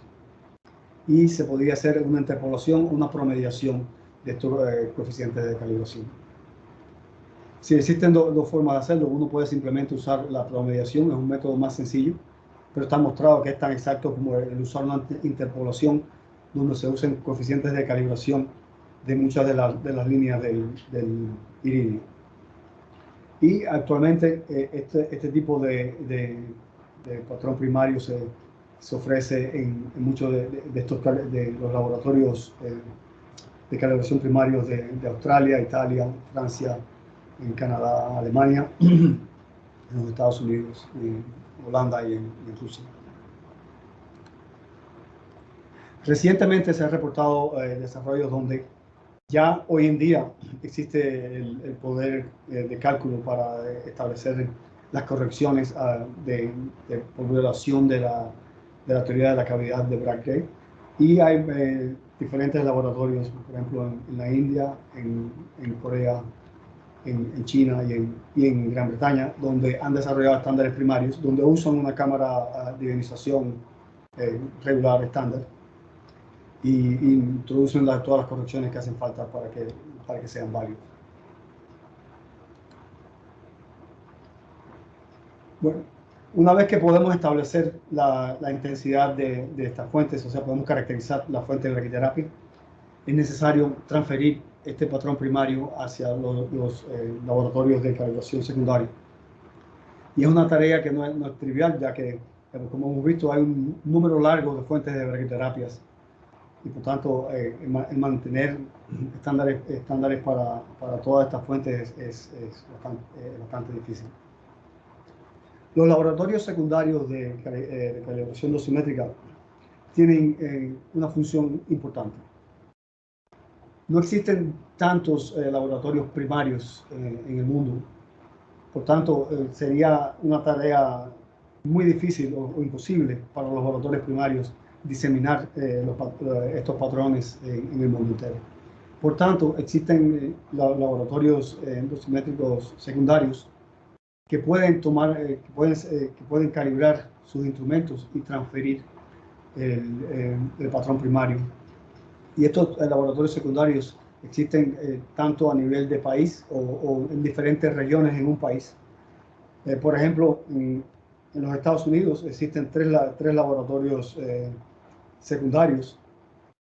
Y se podría hacer una interpolación, una promediación de estos coeficientes de calibración. Si existen dos formas de hacerlo, uno puede simplemente usar la promediación, es un método más sencillo, pero está mostrado que es tan exacto como el usar una interpolación donde se usan coeficientes de calibración de muchas de las líneas del iridio. Y actualmente este tipo de patrón primario se ofrece en muchos de los laboratorios de calibración primarios de Australia, Italia, Francia, en Canadá, Alemania, en los Estados Unidos, en Holanda y en Rusia. Recientemente se han reportado desarrollos donde ya hoy en día existe el poder de cálculo para establecer las correcciones por violación de la teoría de la cavidad de Bragg. Y hay diferentes laboratorios, por ejemplo, en la India, en Corea, en China y en Gran Bretaña, donde han desarrollado estándares primarios, donde usan una cámara de ionización regular estándar y introducen todas las correcciones que hacen falta para que sean válidos. Bueno, una vez que podemos establecer la intensidad de estas fuentes, o sea, podemos caracterizar la fuente de braquiterapia, es necesario transferir este patrón primario hacia los laboratorios de calibración secundaria. Y es una tarea que no es trivial, ya que, como hemos visto, hay un número largo de fuentes de braquiterapias. Y por tanto, mantener estándares para todas estas fuentes es bastante difícil. Los laboratorios secundarios de calibración dosimétrica tienen una función importante. No existen tantos laboratorios primarios en el mundo, por tanto sería una tarea muy difícil o imposible para los laboratorios primarios diseminar estos patrones en el mundo entero. Por tanto, existen laboratorios dosimétricos secundarios que pueden pueden calibrar sus instrumentos y transferir el patrón primario. Y estos laboratorios secundarios existen tanto a nivel de país o en diferentes regiones en un país. Por ejemplo, en los Estados Unidos existen tres laboratorios secundarios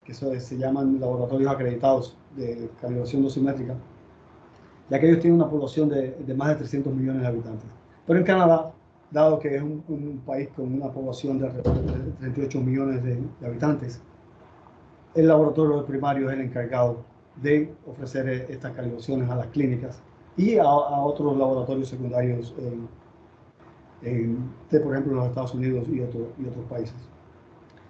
que se llaman laboratorios acreditados de calibración dosimétrica, ya que ellos tienen una población de más de 300 millones de habitantes. Pero en Canadá, dado que es un país con una población de alrededor de 38 millones de habitantes, el laboratorio primario es el encargado de ofrecer estas calibraciones a las clínicas y a otros laboratorios secundarios, por ejemplo, en los Estados Unidos y otros países.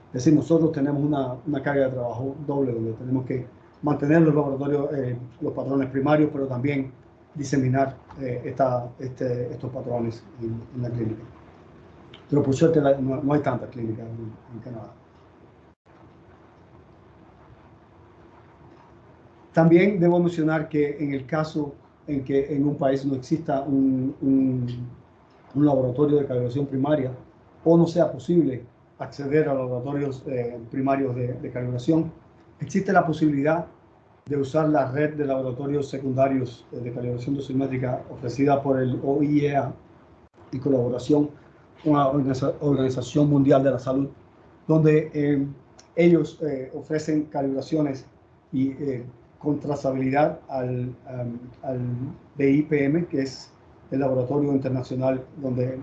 Es decir, nosotros tenemos una carga de trabajo doble, donde tenemos que mantener los laboratorios, los patrones primarios, pero también diseminar estos patrones en la clínica. Pero por suerte no hay tantas clínicas en Canadá. También debo mencionar que en el caso en que en un país no exista un laboratorio de calibración primaria o no sea posible acceder a laboratorios primarios de calibración, existe la posibilidad de usar la red de laboratorios secundarios de calibración dosimétrica ofrecida por el OIEA en colaboración con la Organización Mundial de la Salud, donde ellos ofrecen calibraciones y con trazabilidad al BIPM, que es el laboratorio internacional donde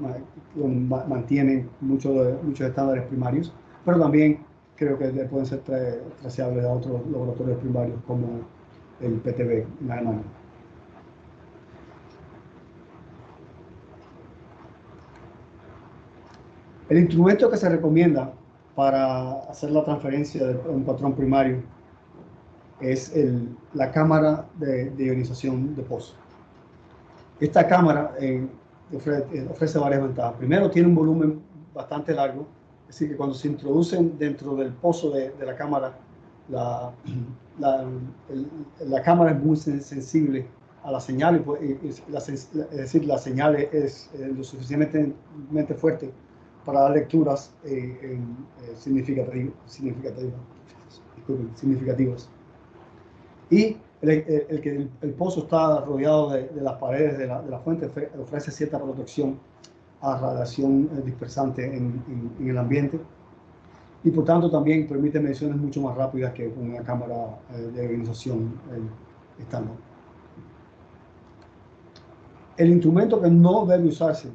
mantienen muchos estándares primarios, pero también creo que pueden ser traceables a otros laboratorios primarios como el PTB en Alemania. El instrumento que se recomienda para hacer la transferencia de un patrón primario es la cámara de ionización de pozo. Esta cámara ofrece varias ventajas. Primero, tiene un volumen bastante largo, es decir, que cuando se introducen dentro del pozo de la cámara, la cámara es muy sensible a la señal, es decir, la señal es lo suficientemente fuerte para dar lecturas significativas. Y el pozo está rodeado de las paredes de la fuente, ofrece cierta protección a radiación dispersante en el ambiente, y por tanto también permite mediciones mucho más rápidas que con una cámara de ionización estándar. El instrumento que no debe usarse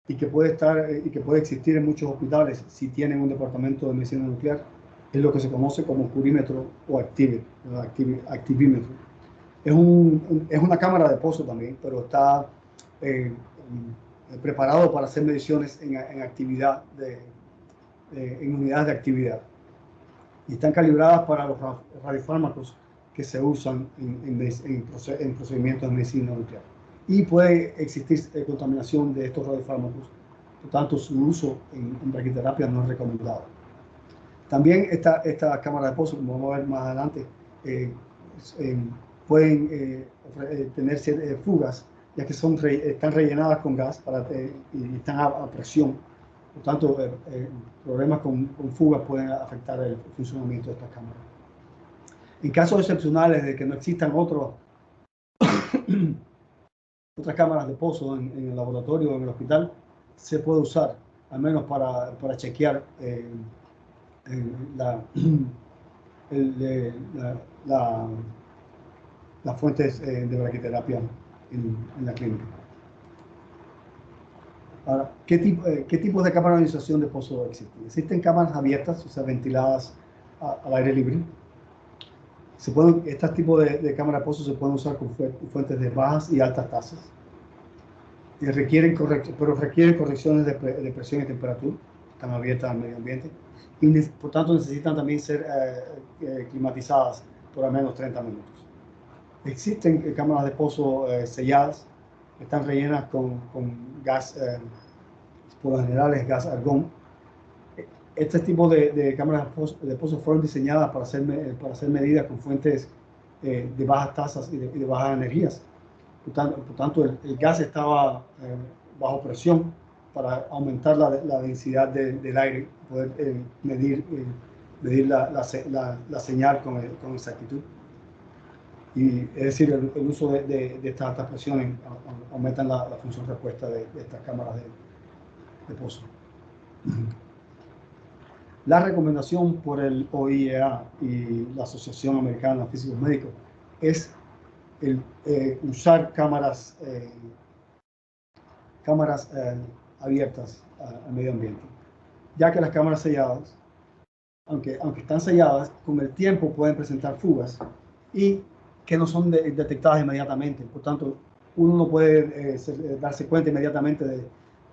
y que puede existir en muchos hospitales si tienen un departamento de medicina nuclear es lo que se conoce como curímetro o activímetro. Es una cámara de pozo también, pero está preparado para hacer mediciones en actividad, en unidades de actividad. Y están calibradas para los radiofármacos que se usan en procedimientos de medicina nuclear. Y puede existir contaminación de estos radiofármacos, por tanto su uso en braquiterapia no es recomendado. También esta cámara de pozo, como vamos a ver más adelante, pueden tener fugas, ya que están rellenadas con gas y están a presión. Por tanto, problemas con fugas pueden afectar el funcionamiento de estas cámaras. En casos excepcionales de que no existan otras cámaras de pozo en el laboratorio o en el hospital, se puede usar, al menos para chequear las fuentes de braquiterapia en la clínica. Ahora, ¿qué tipos de cámaras de ionización de pozo existen? Existen cámaras abiertas, o sea, ventiladas al aire libre. Este tipo de cámaras de pozo se pueden usar con fuentes de bajas y altas tasas. Requieren correcciones de presión y temperatura. Están abiertas al medio ambiente. Y por tanto necesitan también ser climatizadas por al menos 30 minutos. Existen cámaras de pozo selladas, que están rellenas con gas, por lo general es gas argón. Este tipo de cámaras de pozo fueron diseñadas para ser medidas con fuentes de bajas tasas y de bajas energías. Por tanto el gas estaba bajo presión para aumentar la densidad del aire, poder medir la señal con exactitud. Y es decir, el uso de estas altas presiones aumentan la función respuesta de estas cámaras de pozo. La recomendación por el OIEA y la Asociación Americana de Físicos Médicos es usar cámaras abiertas al medio ambiente, ya que las cámaras selladas, aunque están selladas, con el tiempo pueden presentar fugas y que no son detectadas inmediatamente. Por tanto, uno no puede darse cuenta inmediatamente de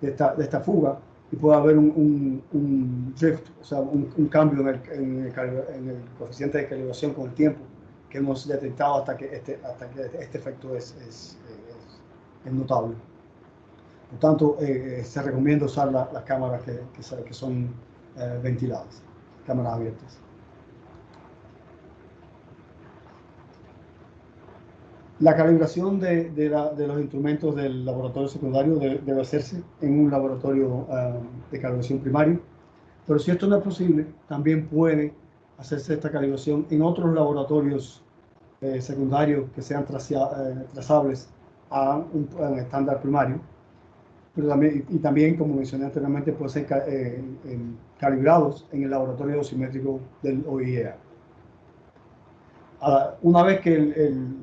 esta fuga y puede haber un drift, o sea, un cambio en el coeficiente de calibración con el tiempo que hemos detectado hasta que este efecto es notable. Por tanto, se recomienda usar las cámaras que son ventiladas, cámaras abiertas. La calibración de los instrumentos del laboratorio secundario debe hacerse en un laboratorio de calibración primario, pero si esto no es posible, también puede hacerse esta calibración en otros laboratorios secundarios que sean trazables a un estándar primario, pero también, como mencioné anteriormente, pueden ser calibrados en el laboratorio dosimétrico del OIEA. Una vez que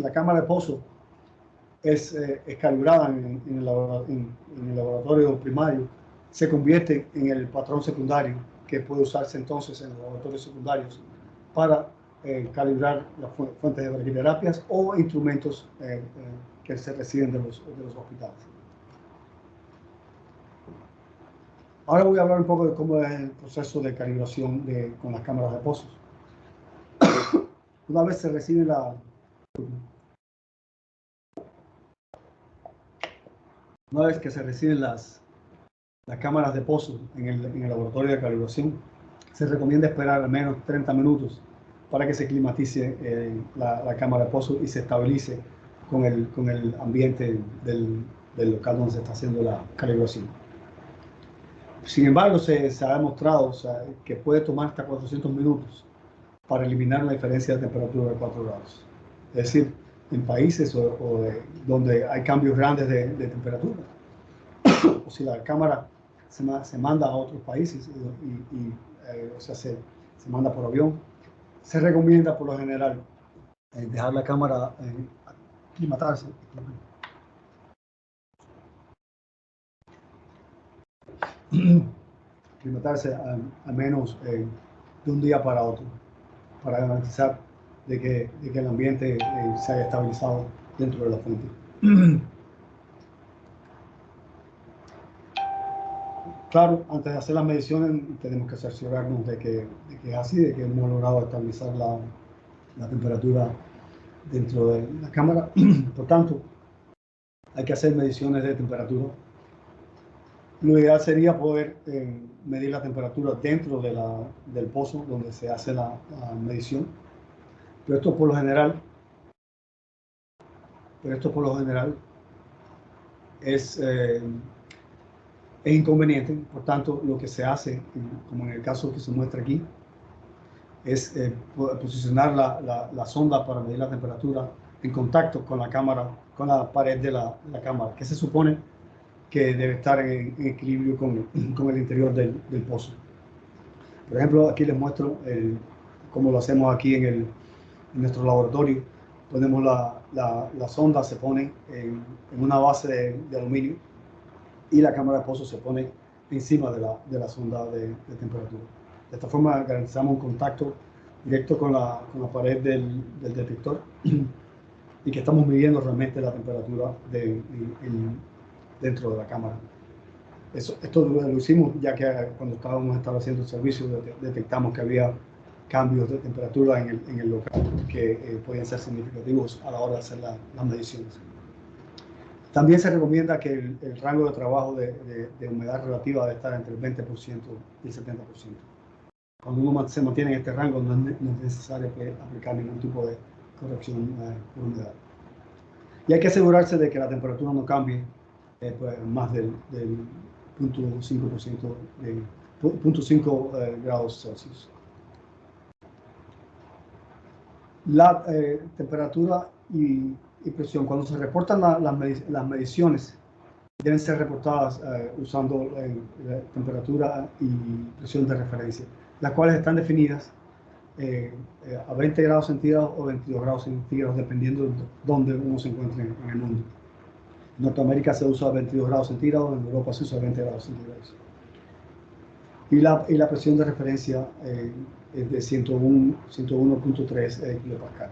la cámara de pozo es calibrada en el laboratorio primario, se convierte en el patrón secundario que puede usarse entonces en los laboratorios secundarios para calibrar las fuentes de braquiterapias o instrumentos que se reciben de los hospitales. Ahora voy a hablar un poco de cómo es el proceso de calibración con las cámaras de pozos. Una vez se recibe Una vez que se reciben las cámaras de pozo en el laboratorio de calibración, se recomienda esperar al menos 30 minutos para que se climatice la cámara de pozo y se estabilice con el ambiente del local donde se está haciendo la calibración. Sin embargo, se ha demostrado que puede tomar hasta 400 minutos para eliminar una diferencia de temperatura de 4 grados. Es decir, en países donde hay cambios grandes de temperatura, o si la cámara se manda a otros países o sea, se manda por avión, se recomienda por lo general dejar la cámara aclimatarse. Aclimatarse a menos de un día para otro, para garantizar de que el ambiente se haya estabilizado dentro de la fuente. Claro, antes de hacer las mediciones tenemos que cerciorarnos de que es así, de que hemos logrado estabilizar la temperatura dentro de la cámara. Por tanto, hay que hacer mediciones de temperatura. Lo ideal sería poder medir la temperatura dentro del pozo donde se hace la medición. Pero esto por lo general es inconveniente. Por tanto, lo que se hace, como en el caso que se muestra aquí, es posicionar la sonda para medir la temperatura en contacto con la cámara, con la pared de la cámara, que se supone que debe estar en equilibrio con el interior del pozo. Por ejemplo, aquí les muestro cómo lo hacemos aquí en nuestro laboratorio. Ponemos la sonda, se pone en una base de aluminio y la cámara de pozo se pone encima de la sonda de temperatura. De esta forma garantizamos un contacto directo con la pared del detector y que estamos midiendo realmente la temperatura dentro de la cámara. Esto lo hicimos ya que cuando estábamos estableciendo el servicio detectamos que había cambios de temperatura en el local que podían ser significativos a la hora de hacer las mediciones. También se recomienda que el rango de trabajo de humedad relativa debe estar entre el 20% y el 70%. Cuando uno se mantiene en este rango no es necesario aplicar ningún tipo de corrección por humedad. Y hay que asegurarse de que la temperatura no cambie pues, más del 0.5 grados Celsius. La temperatura y presión, cuando se reportan las mediciones, deben ser reportadas usando temperatura y presión de referencia, las cuales están definidas a 20 grados centígrados o 22 grados centígrados, dependiendo de dónde uno se encuentre en el mundo. En Norteamérica se usa 22 grados centígrados, en Europa se usa 20 grados centígrados. Y la presión de referencia es de 101.3 kilopascal.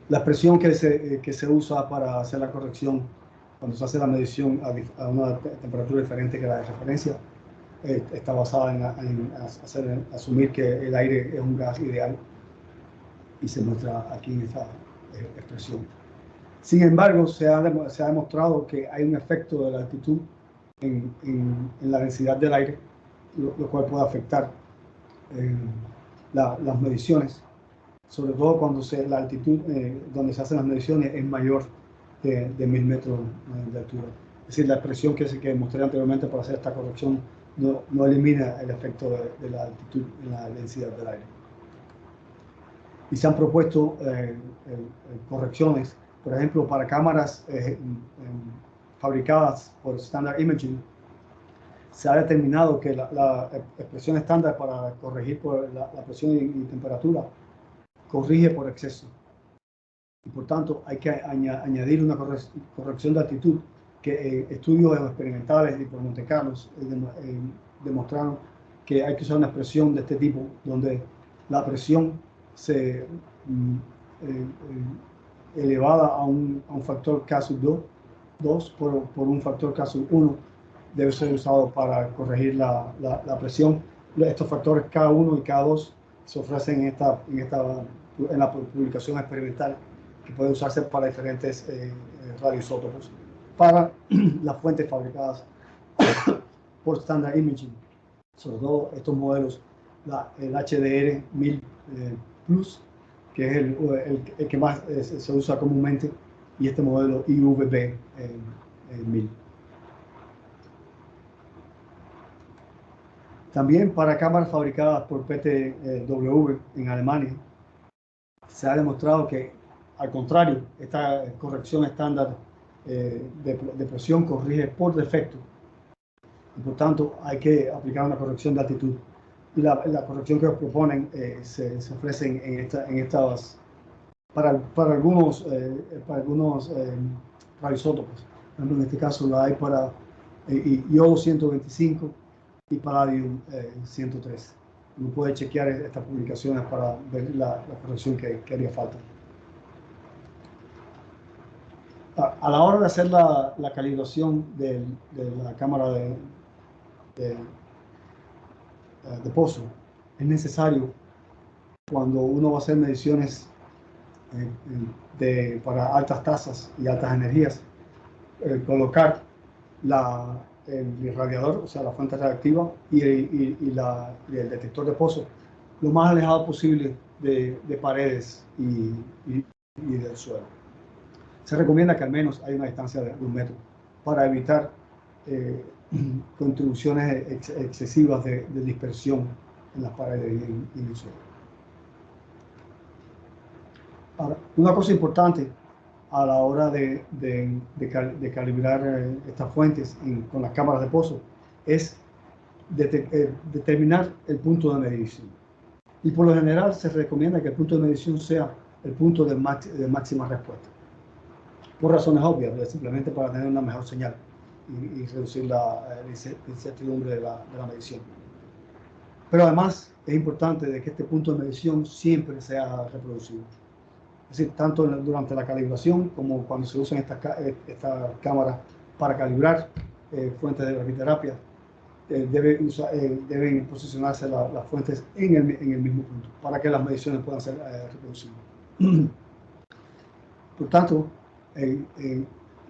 La presión que se usa para hacer la corrección, cuando se hace la medición a una temperatura diferente que la de referencia, está basada en asumir que el aire es un gas ideal y se muestra aquí en esta expresión. Sin embargo, se ha demostrado que hay un efecto de la altitud en la densidad del aire, lo cual puede afectar las mediciones, sobre todo cuando la altitud donde se hacen las mediciones es mayor de 1000 metros de altura. Es decir, la expresión que mostré anteriormente para hacer esta corrección no elimina el efecto de la altitud en la densidad del aire. Y se han propuesto correcciones, por ejemplo, para cámaras fabricadas por Standard Imaging. Se ha determinado que la expresión estándar para corregir por la presión y temperatura corrige por exceso. Y por tanto, hay que añadir una corrección de altitud que estudios experimentales y por Monte Carlo demostraron que hay que usar una expresión de este tipo, donde la presión se elevada a un factor K2 por un factor K1 debe ser usado para corregir la presión. Estos factores K1 y K2 se ofrecen en la publicación experimental que puede usarse para diferentes radioisótopos para las fuentes fabricadas por Standard Imaging, sobre todo estos modelos, el HDR 1000 Plus, que es el que más se usa comúnmente, y este modelo IVB 1000. También para cámaras fabricadas por PTW en Alemania, se ha demostrado que, al contrario, esta corrección estándar de presión corrige por defecto. Y por tanto, hay que aplicar una corrección de altitud. Y la corrección que os proponen se ofrecen en estas para algunos radioisótopos. Por ejemplo, en este caso la hay para iodo 125 y palladium 103. Uno puede chequear estas publicaciones para ver la corrección que haría falta. A la hora de hacer la calibración de la cámara de pozo, es necesario, cuando uno va a hacer mediciones para altas tasas y altas energías, colocar el radiador, o sea, la fuente reactiva y el detector de pozo lo más alejado posible de paredes y del suelo. Se recomienda que al menos haya una distancia de 1 metro para evitar contribuciones excesivas de dispersión en las paredes y en el suelo. Ahora, una cosa importante a la hora de calibrar estas fuentes con las cámaras de pozo es determinar el punto de medición. Y por lo general se recomienda que el punto de medición sea el punto de máxima respuesta. Por razones obvias, simplemente para tener una mejor señal y reducir la incertidumbre de la medición. Pero además es importante de que este punto de medición siempre sea reproducible. Es decir, tanto durante la calibración como cuando se usan estas cámaras para calibrar fuentes de braquiterapia, deben posicionarse las fuentes en el mismo punto para que las mediciones puedan ser reproducibles. Por tanto,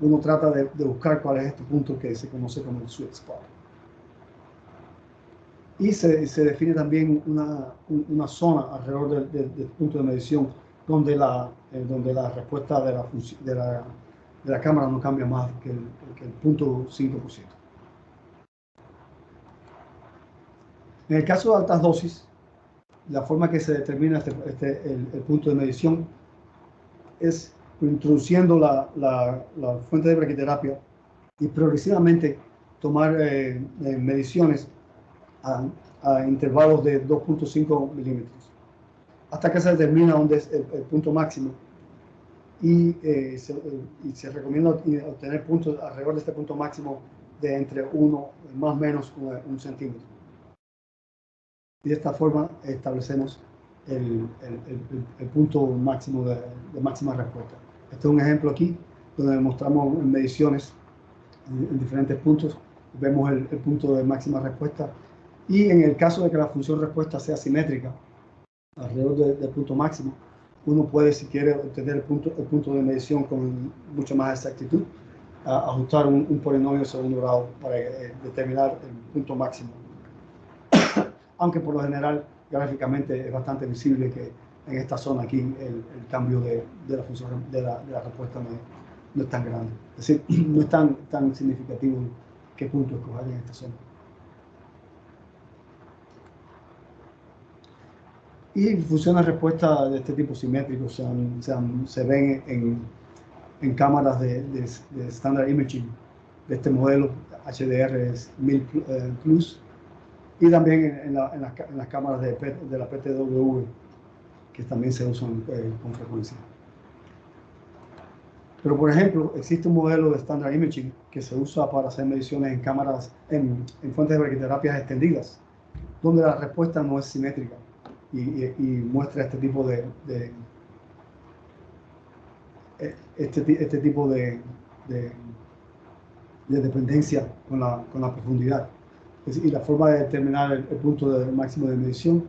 uno trata de buscar cuál es este punto que se conoce como el sweet spot. Y se define también una zona alrededor del punto de medición donde la respuesta de la cámara no cambia más que el 0.5%. En el caso de altas dosis, la forma que se determina el punto de medición es introduciendo la fuente de braquiterapia y progresivamente tomar mediciones a intervalos de 2.5 milímetros hasta que se determina dónde es el punto máximo y se recomienda obtener puntos alrededor de este punto máximo de entre 1 más o menos 1 centímetro. Y de esta forma establecemos el punto máximo de máxima respuesta. Este es un ejemplo aquí donde mostramos mediciones en diferentes puntos. Vemos el punto de máxima respuesta y en el caso de que la función respuesta sea simétrica alrededor del punto máximo, uno puede, si quiere obtener el punto de medición con mucha más exactitud, ajustar un polinomio de segundo grado para determinar el punto máximo. Aunque por lo general gráficamente es bastante visible que en esta zona aquí el cambio de la función de la respuesta no es tan grande. Es decir, no es tan significativo qué punto escoger en esta zona. Y funciones de respuesta de este tipo simétricos se ven en cámaras de Standard Imaging de este modelo HDR 1000 Plus y también en las cámaras de la PTW que también se usan con frecuencia. Pero por ejemplo, existe un modelo de Standard Imaging que se usa para hacer mediciones en cámaras en fuentes de braquiterapias extendidas, donde la respuesta no es simétrica. Y muestra este tipo de dependencia con la profundidad. Y la forma de determinar el punto máximo de medición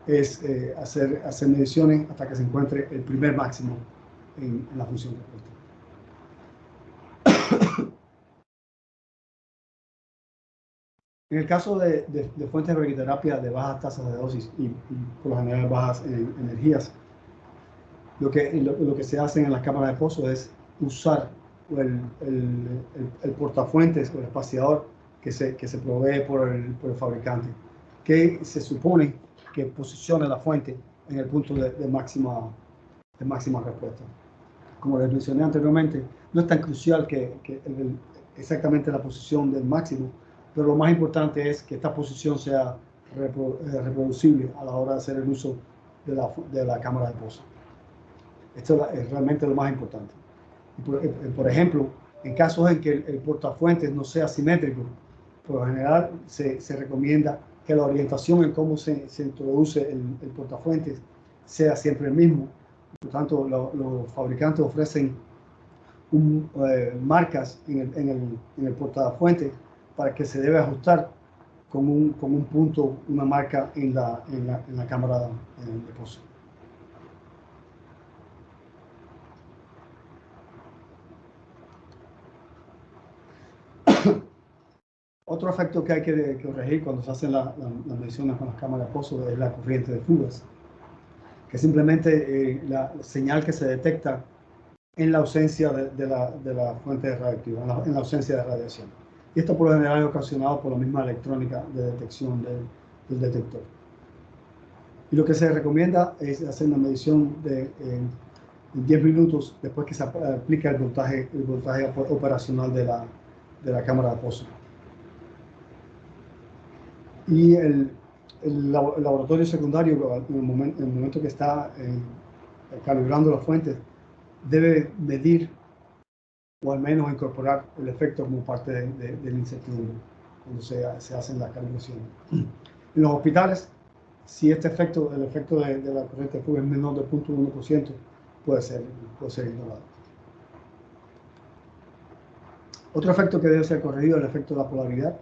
es hacer mediciones hasta que se encuentre el primer máximo en la función respuesta. En el caso de fuentes de braquiterapia de bajas tasas de dosis y por lo general bajas energías, lo que se hace en las cámaras de pozo es usar el portafuentes o el espaciador que se provee por el fabricante, que se supone que posicione la fuente en el punto de máxima respuesta. como les mencioné anteriormente, no es tan crucial exactamente la posición del máximo, pero lo más importante es que esta posición sea reproducible a la hora de hacer el uso de la cámara de pozo. Esto es realmente lo más importante. Por ejemplo, en casos en que el portafuentes no sea simétrico, por lo general se recomienda que la orientación en cómo se introduce el portafuentes sea siempre el mismo. Por tanto, los fabricantes ofrecen marcas en el portafuentes para que se debe ajustar con un punto, una marca en la cámara de pozo. Otro efecto que hay que corregir cuando se hacen las mediciones con las cámaras de pozo es la corriente de fugas, que es simplemente la señal que se detecta en la ausencia de la fuente radioactiva, en la ausencia de radiación. Y esto por lo general es ocasionado por la misma electrónica de detección del detector. Y lo que se recomienda es hacer una medición de 10 minutos después que se aplica el voltaje operacional de la cámara de pozo. Y el laboratorio secundario, en el momento que está calibrando las fuentes, debe medir o al menos incorporar el efecto como parte del incertidumbre cuando se hacen las calibraciones. En los hospitales, si el efecto de la corriente de fuga es menor del 0.1%, puede ser ignorado. Otro efecto que debe ser corregido es el efecto de la polaridad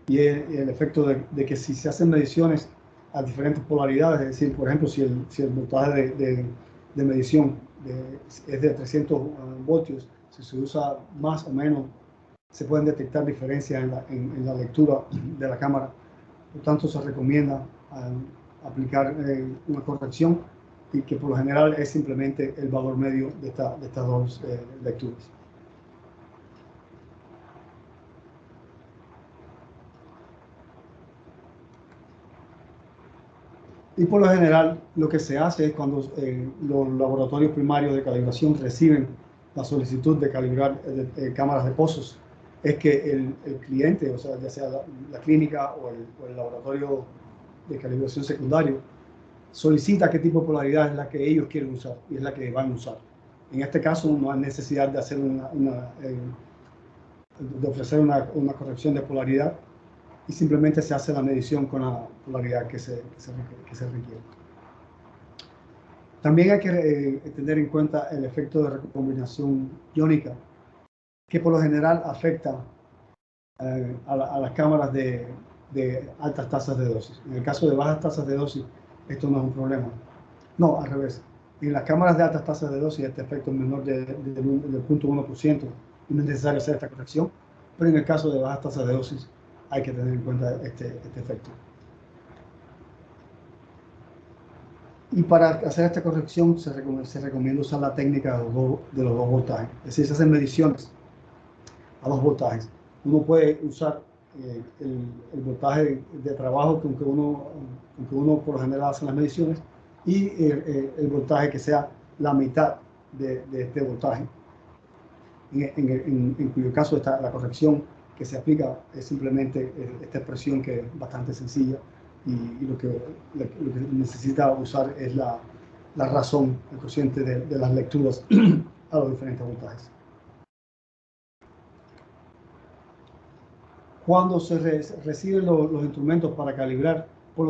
y el efecto de que si se hacen mediciones a diferentes polaridades, es decir, por ejemplo, si el voltaje de medición es de 300 voltios, si se usa más o menos, se pueden detectar diferencias en la lectura de la cámara. Por tanto, se recomienda aplicar una corrección y que por lo general es simplemente el valor medio de estas dos lecturas. Y por lo general lo que se hace es cuando los laboratorios primarios de calibración reciben la solicitud de calibrar cámaras de pozos, es que el cliente, o sea, ya sea la clínica o el laboratorio de calibración secundario, solicita qué tipo de polaridad es la que ellos quieren usar y es la que van a usar. En este caso no hay necesidad de hacer de ofrecer una corrección de polaridad, y simplemente se hace la medición con la polaridad que se requiere. También hay que tener en cuenta el efecto de recombinación iónica, que por lo general afecta a las cámaras de altas tasas de dosis. En el caso de bajas tasas de dosis, esto no es un problema. No, al revés. En las cámaras de altas tasas de dosis, este efecto es menor del 0.1% y no es necesario hacer esta corrección, pero en el caso de bajas tasas de dosis, hay que tener en cuenta este efecto. Y para hacer esta corrección se recomienda usar la técnica de los dos voltajes. Es decir, se hacen mediciones a 2 voltajes. Uno puede usar el voltaje de trabajo con que uno por lo general hace las mediciones y el voltaje que sea la mitad de este voltaje, en cuyo caso la corrección que se aplica es simplemente esta expresión que es bastante sencilla y lo que necesita usar es la razón, el cociente de las lecturas a los diferentes voltajes. Cuando se reciben los instrumentos para calibrar, por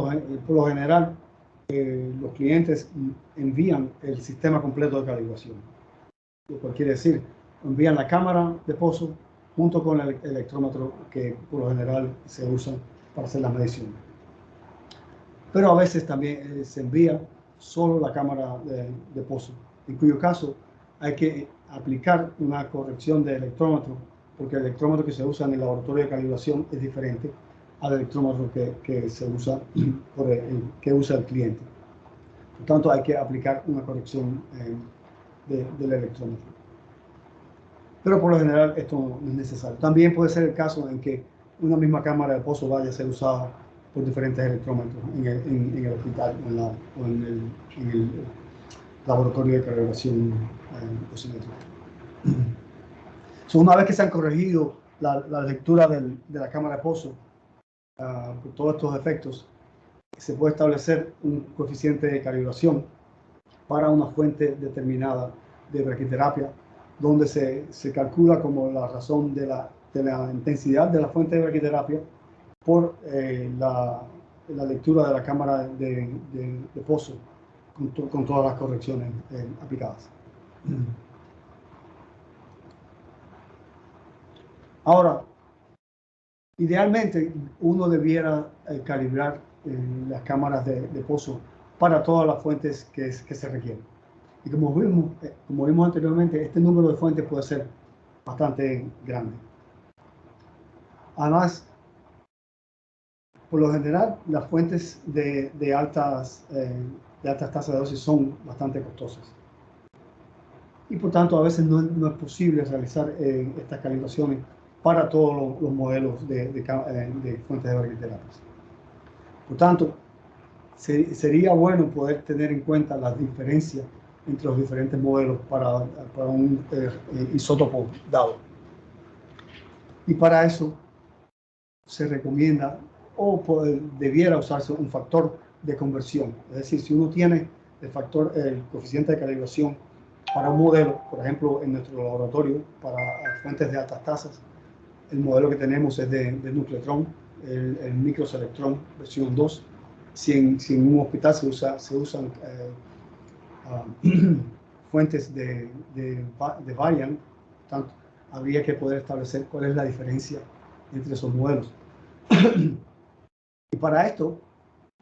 lo general los clientes envían el sistema completo de calibración. Lo cual quiere decir, envían la cámara de pozo junto con el electrómetro que por lo general se usa para hacer las mediciones. Pero a veces también se envía solo la cámara de pozo, en cuyo caso hay que aplicar una corrección de electrómetro, porque el electrómetro que se usa en el laboratorio de calibración es diferente al electrómetro que se usa que usa el cliente. Por tanto, hay que aplicar una corrección del electrómetro. Pero por lo general esto no es necesario. También puede ser el caso en que una misma cámara de pozo vaya a ser usada por diferentes electrómetros en el hospital o en el laboratorio de calibración dosimétrica. Una vez que se han corregido la lectura de la cámara de pozo por todos estos efectos, se puede establecer un coeficiente de calibración para una fuente determinada de braquiterapia, donde se calcula como la razón de la intensidad de la fuente de braquiterapia por la lectura de la cámara de pozo con todas las correcciones aplicadas. Ahora, idealmente uno debiera calibrar las cámaras de pozo para todas las fuentes que se requieren. Y como vimos anteriormente, este número de fuentes puede ser bastante grande. Además, por lo general, las fuentes de altas tasas de dosis son bastante costosas. Y por tanto, a veces no es posible realizar estas calibraciones para todos los modelos de fuentes de braquiterapias. Por tanto, sería bueno poder tener en cuenta las diferencias entre los diferentes modelos para un isótopo dado. Y para eso se recomienda debiera usarse un factor de conversión. Es decir, si uno tiene el coeficiente de calibración para un modelo, por ejemplo, en nuestro laboratorio, para fuentes de altas tasas, el modelo que tenemos es de Nucleotron, el Microselectron versión 2. Si en un hospital se usan fuentes de Variant, tanto habría que poder establecer cuál es la diferencia entre esos modelos. Y para esto,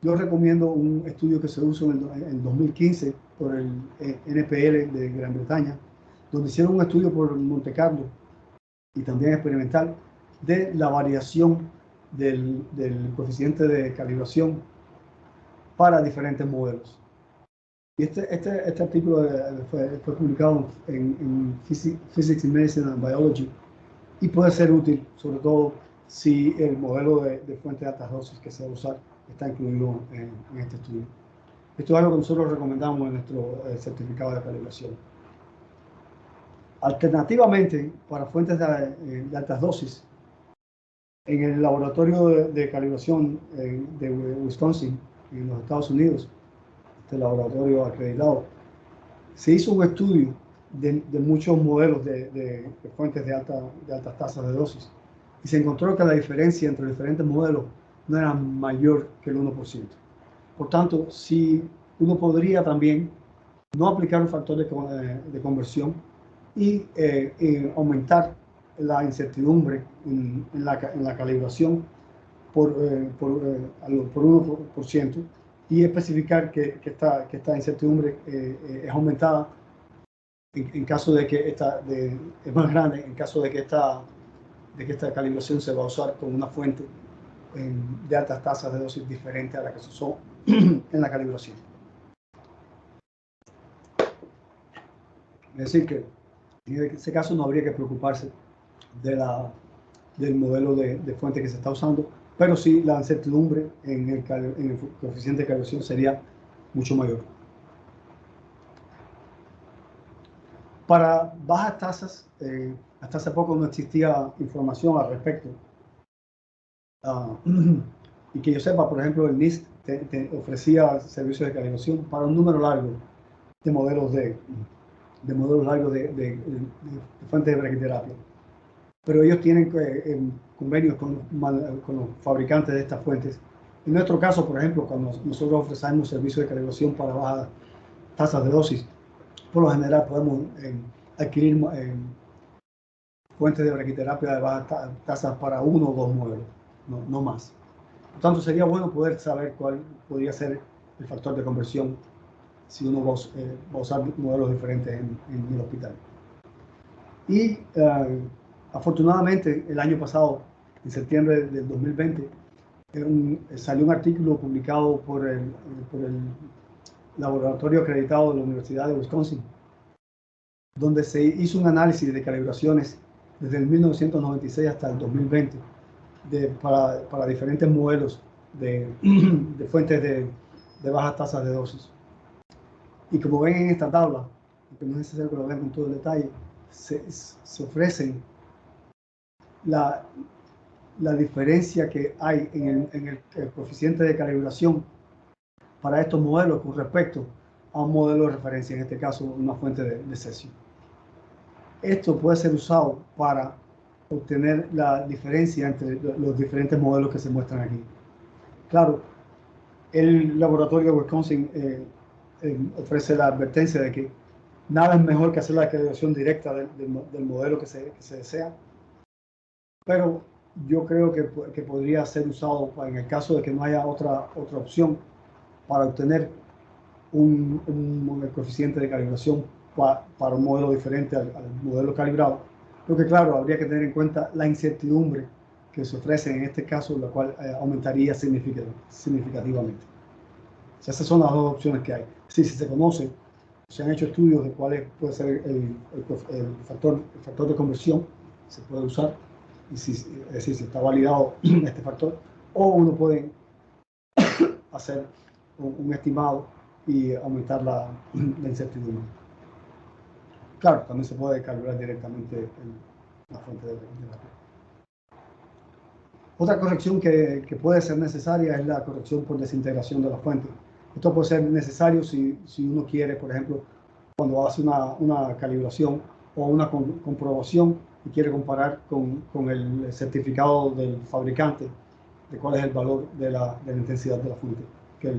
yo recomiendo un estudio que se usó en 2015 por el NPL de Gran Bretaña, donde hicieron un estudio por Monte Carlo y también experimental de la variación del coeficiente de calibración para diferentes modelos. Y este artículo fue publicado en Physics in Medicine and Biology y puede ser útil, sobre todo si el modelo de fuente de altas dosis que se va a usar está incluido en este estudio. Esto es algo que nosotros recomendamos en nuestro certificado de calibración. Alternativamente, para fuentes de altas dosis, en el laboratorio de calibración de Wisconsin, en los Estados Unidos, este laboratorio acreditado, se hizo un estudio de muchos modelos de fuentes de altas tasas de dosis y se encontró que la diferencia entre los diferentes modelos no era mayor que el 1%. Por tanto, si uno podría también no aplicar un factor de conversión y aumentar la incertidumbre en la calibración por 1% y especificar que esta incertidumbre es aumentada en caso de que es más grande en caso de que esta calibración se va a usar con una fuente de altas tasas de dosis diferente a la que se usó en la calibración. Es decir, que en ese caso no habría que preocuparse del modelo de fuente que se está usando, pero sí la incertidumbre en el coeficiente de calibración sería mucho mayor. Para bajas tasas, hasta hace poco no existía información al respecto. Y que yo sepa, por ejemplo, el NIST ofrecía servicios de calibración para un número largo de modelos de fuentes de braquiterapia. Pero ellos tienen convenios con los fabricantes de estas fuentes. En nuestro caso, por ejemplo, cuando nosotros ofrecemos servicios de calibración para bajas tasas de dosis, por lo general podemos adquirir fuentes de braquiterapia de bajas tasas para uno o dos modelos, no más. Por tanto, sería bueno poder saber cuál podría ser el factor de conversión si uno va a usar modelos diferentes en el hospital. Y afortunadamente, el año pasado, en septiembre del 2020, salió un artículo publicado por el laboratorio acreditado de la Universidad de Wisconsin, donde se hizo un análisis de calibraciones desde el 1996 hasta el 2020 para diferentes modelos de fuentes de bajas tasas de dosis. Y como ven en esta tabla, aunque no es necesario que lo vean con todo el detalle, se ofrecen la diferencia que hay en el coeficiente de calibración para estos modelos con respecto a un modelo de referencia, en este caso una fuente de cesio. Esto puede ser usado para obtener la diferencia entre los diferentes modelos que se muestran aquí. Claro, el laboratorio de Wisconsin ofrece la advertencia de que nada es mejor que hacer la calibración directa del modelo que se desea, pero yo creo que podría ser usado en el caso de que no haya otra opción para obtener un coeficiente de calibración para un modelo diferente al modelo calibrado, porque claro, habría que tener en cuenta la incertidumbre que se ofrece en este caso, la cual aumentaría significativamente. O sea, esas son las dos opciones que hay. Si se conoce, se han hecho estudios de cuál puede ser el factor de conversión, se puede usar, y es decir, si está validado este factor, o uno puede hacer un estimado y aumentar la incertidumbre. Claro, también se puede calcular directamente en la fuente de la red. Otra corrección que puede ser necesaria es la corrección por desintegración de la fuente. Esto puede ser necesario si uno quiere, por ejemplo, cuando hace una calibración o una comprobación y quiere comparar con el certificado del fabricante de cuál es el valor de la intensidad de la fuente que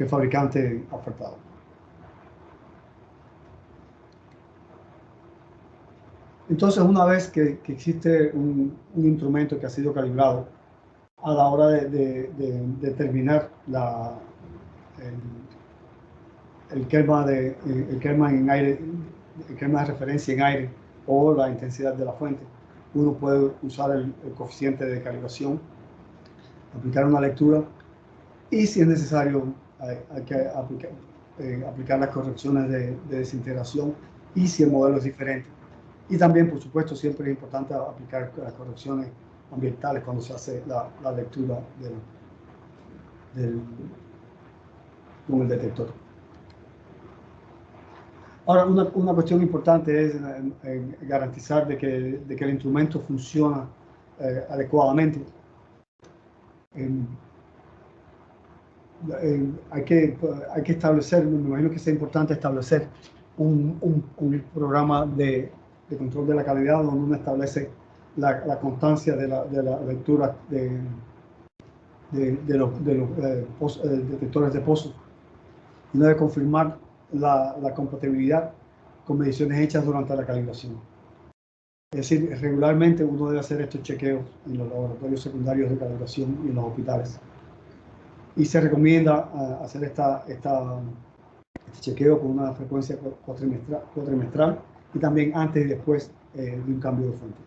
el fabricante ha ofertado. Entonces, una vez que existe un instrumento que ha sido calibrado, a la hora de determinar el kerma de referencia en aire o la intensidad de la fuente, uno puede usar el coeficiente de calibración, aplicar una lectura y, si es necesario, hay que aplicar las correcciones de desintegración y si el modelo es diferente. Y también, por supuesto, siempre es importante aplicar las correcciones ambientales cuando se hace la lectura con el detector. Ahora, una cuestión importante es garantizar de que el instrumento funciona adecuadamente. Hay que establecer, me imagino que es importante establecer un programa de control de la calidad donde uno establece la constancia de la lectura de los detectores de pozos, y uno debe confirmar la compatibilidad con mediciones hechas durante la calibración. Es decir, regularmente uno debe hacer estos chequeos en los laboratorios secundarios de calibración y en los hospitales. Y se recomienda hacer este chequeo con una frecuencia cuatrimestral y también antes y después de un cambio de fuente.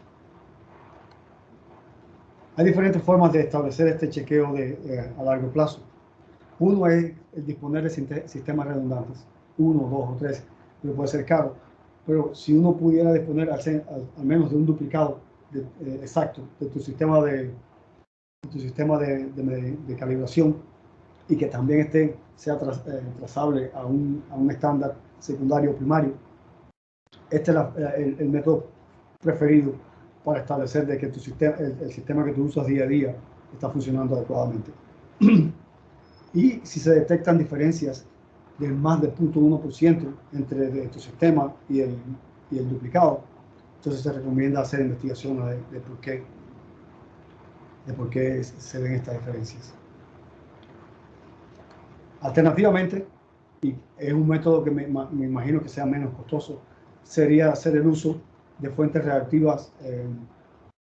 Hay diferentes formas de establecer este chequeo a largo plazo. Uno es el disponer de sistemas redundantes, 1, 2 o 3, pero puede ser caro. Pero si uno pudiera disponer al menos de un duplicado exacto de tu sistema de calibración y que también sea trazable a un estándar secundario o primario, este es el método preferido para establecer de que el sistema que tú usas día a día está funcionando adecuadamente. Y si se detectan diferencias de más de 0.1% entre tu sistema y el duplicado, entonces se recomienda hacer investigaciones de por qué se ven estas diferencias. Alternativamente, y es un método que me imagino que sea menos costoso, sería hacer el uso de fuentes reactivas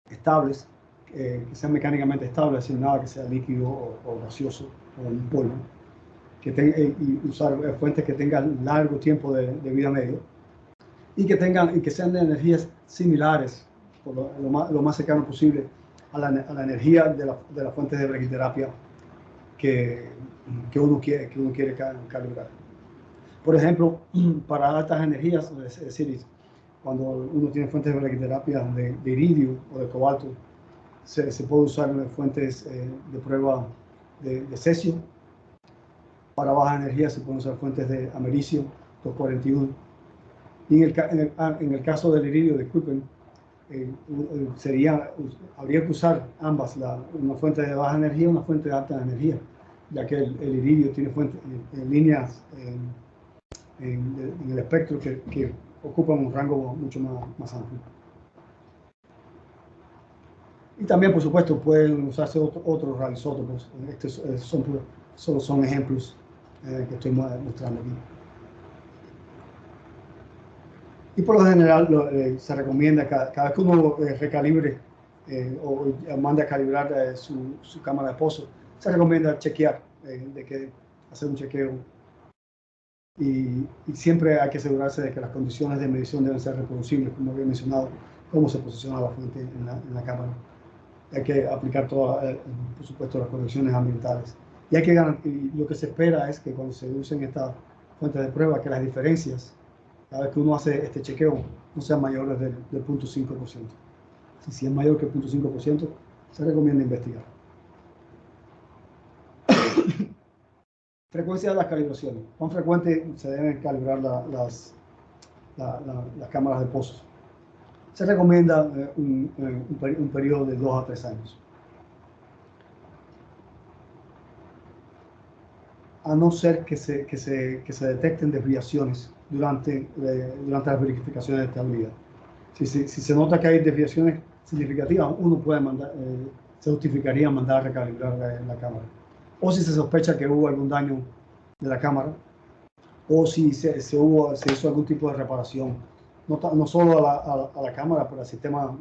estables, que sean mecánicamente estables, sin nada que sea líquido o gaseoso o en polvo, y usar fuentes que tengan largo tiempo de vida media y que sean de energías similares, por lo más cercano posible a la energía de las fuentes de braquiterapia que uno quiere calibrar. Por ejemplo, para altas energías, es decir, cuando uno tiene fuentes de braquiterapia de iridio o de cobalto, se puede usar fuentes de prueba de cesio. Para baja energía se pueden usar fuentes de americio 241. Y en el caso del iridio, disculpen, habría que usar ambas, una fuente de baja energía y una fuente de alta energía, ya que el iridio tiene líneas en el espectro que ocupan un rango mucho más amplio. Y también, por supuesto, pueden usarse otros radioisótopos. Estos solo son ejemplos que estoy mostrando aquí. Y por lo general se recomienda cada vez que uno recalibre o mande a calibrar su cámara de pozo, se recomienda chequear, hacer un chequeo. Y siempre hay que asegurarse de que las condiciones de medición deben ser reproducibles, como había mencionado, cómo se posiciona la fuente en la cámara. Hay que aplicar por supuesto, las correcciones ambientales. Y lo que se espera es que cuando se usen estas fuentes de prueba, que las diferencias, cada vez que uno hace este chequeo, no sean mayores del 0.5%. Si es mayor que el 0.5%, se recomienda investigar. Frecuencia de las calibraciones. ¿Cuán frecuente se deben calibrar las cámaras de pozos? Se recomienda un periodo de 2 a 3 años. A no ser que se detecten desviaciones durante las verificaciones de estabilidad. Si se nota que hay desviaciones significativas, uno puede se justificaría mandar a recalibrar la cámara. O si se sospecha que hubo algún daño de la cámara, o si se hizo algún tipo de reparación, no solo a la cámara, pero al sistema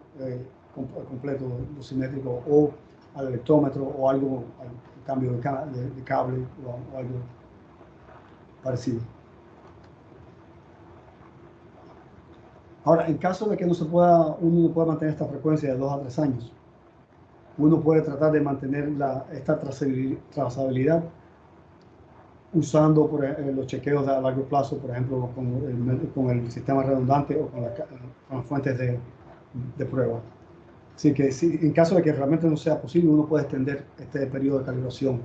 completo dosimétrico, o al electrómetro, o algo, al cambio de cable, o algo parecido. Ahora, en caso de que uno no pueda mantener esta frecuencia de 2 a 3 años, uno puede tratar de mantener esta trazabilidad usando los chequeos a largo plazo, por ejemplo, con el sistema redundante o con las fuentes de prueba. Así que en caso de que realmente no sea posible, uno puede extender este periodo de calibración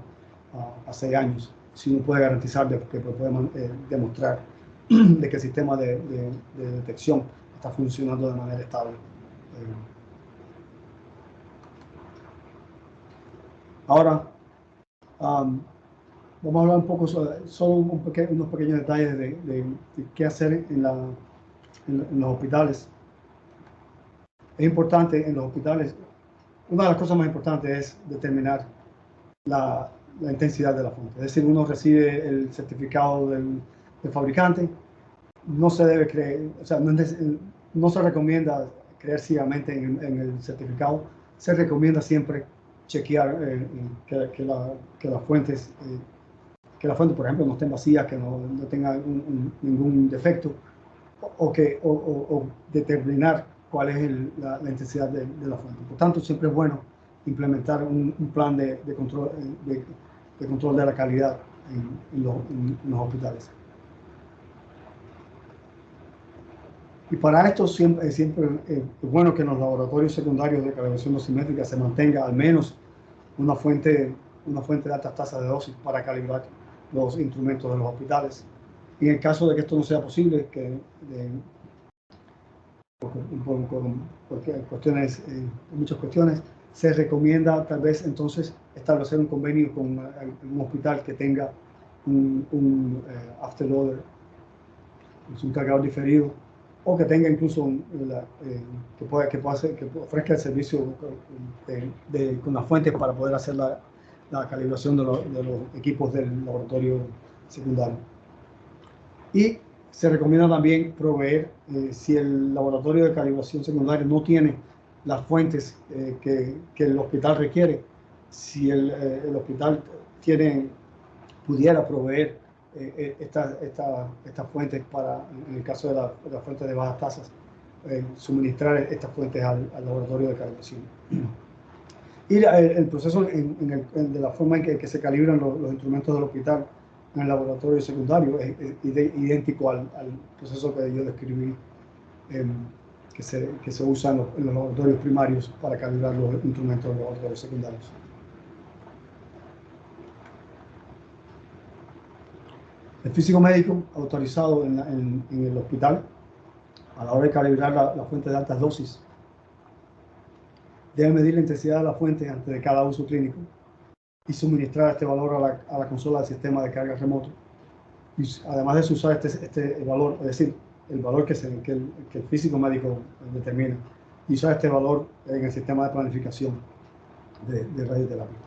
a 6 años, si uno puede garantizar que puede demostrar de que el sistema de detección está funcionando de manera estable. Ahora, vamos a hablar un poco solo unos pequeños detalles de qué hacer en los hospitales. Es importante en los hospitales, una de las cosas más importantes es determinar la intensidad de la fuente. Es decir, uno recibe el certificado del fabricante, no se debe creer, o sea, no se recomienda creer ciegamente en el certificado, se recomienda siempre chequear que las fuentes, por ejemplo, no estén vacías, que no tengan ningún defecto, o determinar cuál es la intensidad de la fuente. Por tanto, siempre es bueno implementar un plan de control de la calidad en los hospitales. Y para esto siempre es bueno que en los laboratorios secundarios de calibración dosimétrica se mantenga al menos una fuente de altas tasas de dosis para calibrar los instrumentos de los hospitales. Y en el caso de que esto no sea posible, por muchas cuestiones, se recomienda tal vez entonces establecer un convenio con un hospital que tenga un afterloader, un cargador diferido, o que tenga incluso que ofrezca el servicio con las fuentes para poder hacer la calibración de los equipos del laboratorio secundario. Y se recomienda también proveer, si el laboratorio de calibración secundaria no tiene las fuentes que el hospital requiere, si el hospital pudiera proveer estas fuentes para, en el caso de las fuentes de bajas tasas, suministrar estas fuentes al laboratorio de calibración. Y el proceso de la forma en que se calibran los instrumentos del hospital en el laboratorio secundario es idéntico al proceso que yo describí, que se usa en los laboratorios primarios para calibrar los instrumentos de los laboratorios secundarios. El físico médico autorizado en el hospital, a la hora de calibrar la fuente de altas dosis, debe medir la intensidad de la fuente antes de cada uso clínico y suministrar este valor a la consola del sistema de carga remoto. Y además de usar este valor, es decir, el valor que el físico médico determina, y usar este valor en el sistema de planificación de radioterapia.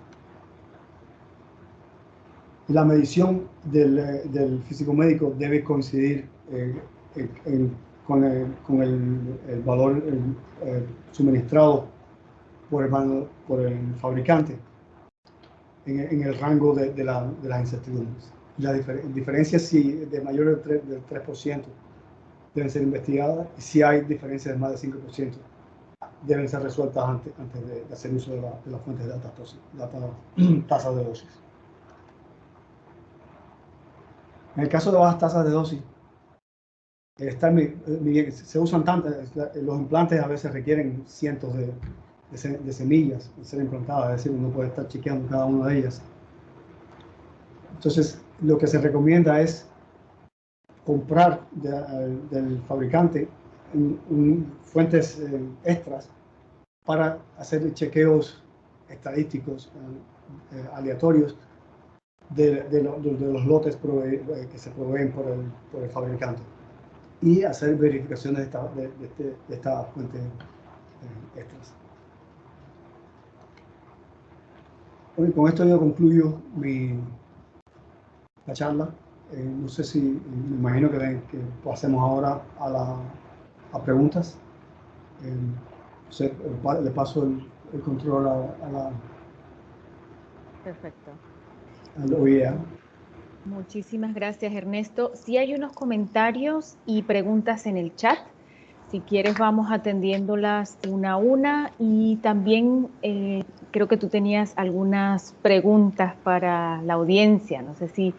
Y la medición del físico médico debe coincidir con el valor suministrado por el fabricante en el rango de las incertidumbres. La diferencia de mayor del 3% deben ser investigadas, y si hay diferencias de más del 5%, deben ser resueltas antes de hacer uso de las fuentes de alta tasas de dosis. En el caso de bajas tasas de dosis, se usan los implantes a veces requieren cientos de semillas de ser implantadas, es decir, uno puede estar chequeando cada una de ellas. Entonces, lo que se recomienda es comprar del fabricante fuentes extras para hacer chequeos estadísticos aleatorios de los lotes que se proveen por el fabricante, y hacer verificaciones de estas fuentes extras. Bueno, con esto yo concluyo la charla. No sé si, me imagino que pasemos ahora a preguntas. Le paso el control Perfecto. al OIEA. Muchísimas gracias, Ernesto. Sí hay unos comentarios y preguntas en el chat. Si quieres, vamos atendiéndolas una a una. Y también creo que tú tenías algunas preguntas para la audiencia. No sé si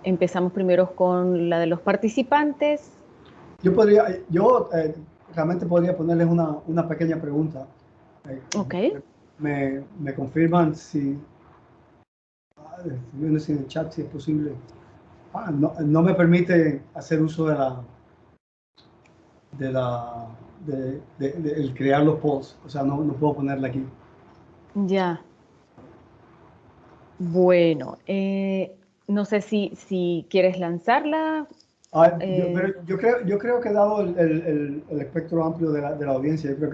empezamos primero con la de los participantes. Yo realmente podría ponerles una pequeña pregunta. Ok. Me confirman si en el chat, si es posible. No me permite hacer uso el crear los polls, o sea, no puedo ponerla aquí. Ya. Bueno, no sé si quieres lanzarla. Yo creo que dado el espectro amplio de la audiencia, yo creo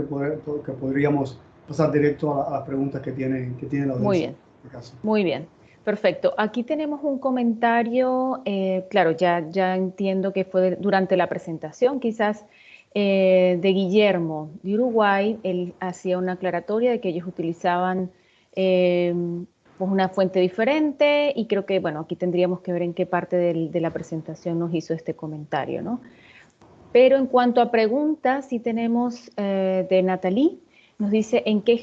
que podríamos pasar directo a las preguntas que tiene la audiencia. Muy bien, en este caso. muy bien. Perfecto. Aquí tenemos un comentario, claro, ya entiendo que fue durante la presentación, quizás de Guillermo de Uruguay. Él hacía una aclaratoria de que ellos utilizaban pues una fuente diferente, y creo que, bueno, aquí tendríamos que ver en qué parte de la presentación nos hizo este comentario, ¿no? Pero en cuanto a preguntas, sí tenemos de Natalie. Nos dice, ¿en qué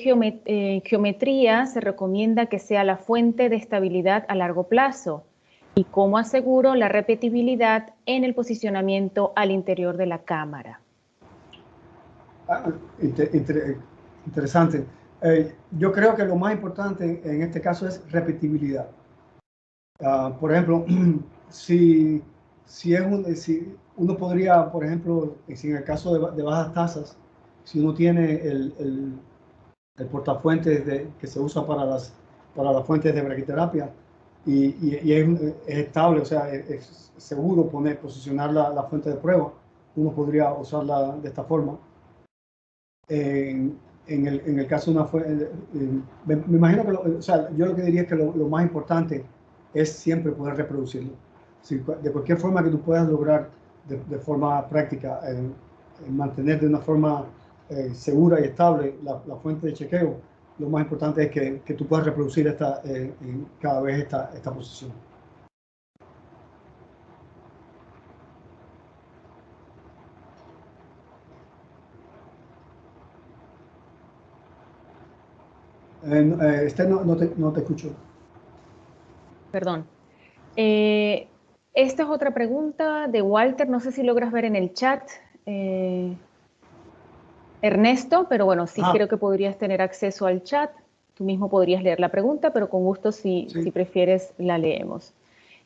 geometría se recomienda que sea la fuente de estabilidad a largo plazo? ¿Y cómo aseguro la repetibilidad en el posicionamiento al interior de la cámara? Interesante. Yo creo que lo más importante en este caso es repetibilidad. Por ejemplo, si uno podría, por ejemplo, si en el caso de bajas tasas, si uno tiene el portafuentes que se usa para las fuentes de braquiterapia y es estable, o sea, es seguro posicionar la fuente de prueba, uno podría usarla de esta forma. En el caso de una fuente, me imagino que, o sea, yo lo que diría es que lo más importante es siempre poder reproducirlo. De cualquier forma que tú puedas lograr de forma práctica mantener de una forma segura y estable la fuente de chequeo, lo más importante es que tú puedas reproducir cada vez esta posición. No te escucho. Perdón. Esta es otra pregunta de Walter, no sé si logras ver en el chat, Ernesto, pero bueno, sí creo que podrías tener acceso al chat. Tú mismo podrías leer la pregunta, pero con gusto si prefieres la leemos.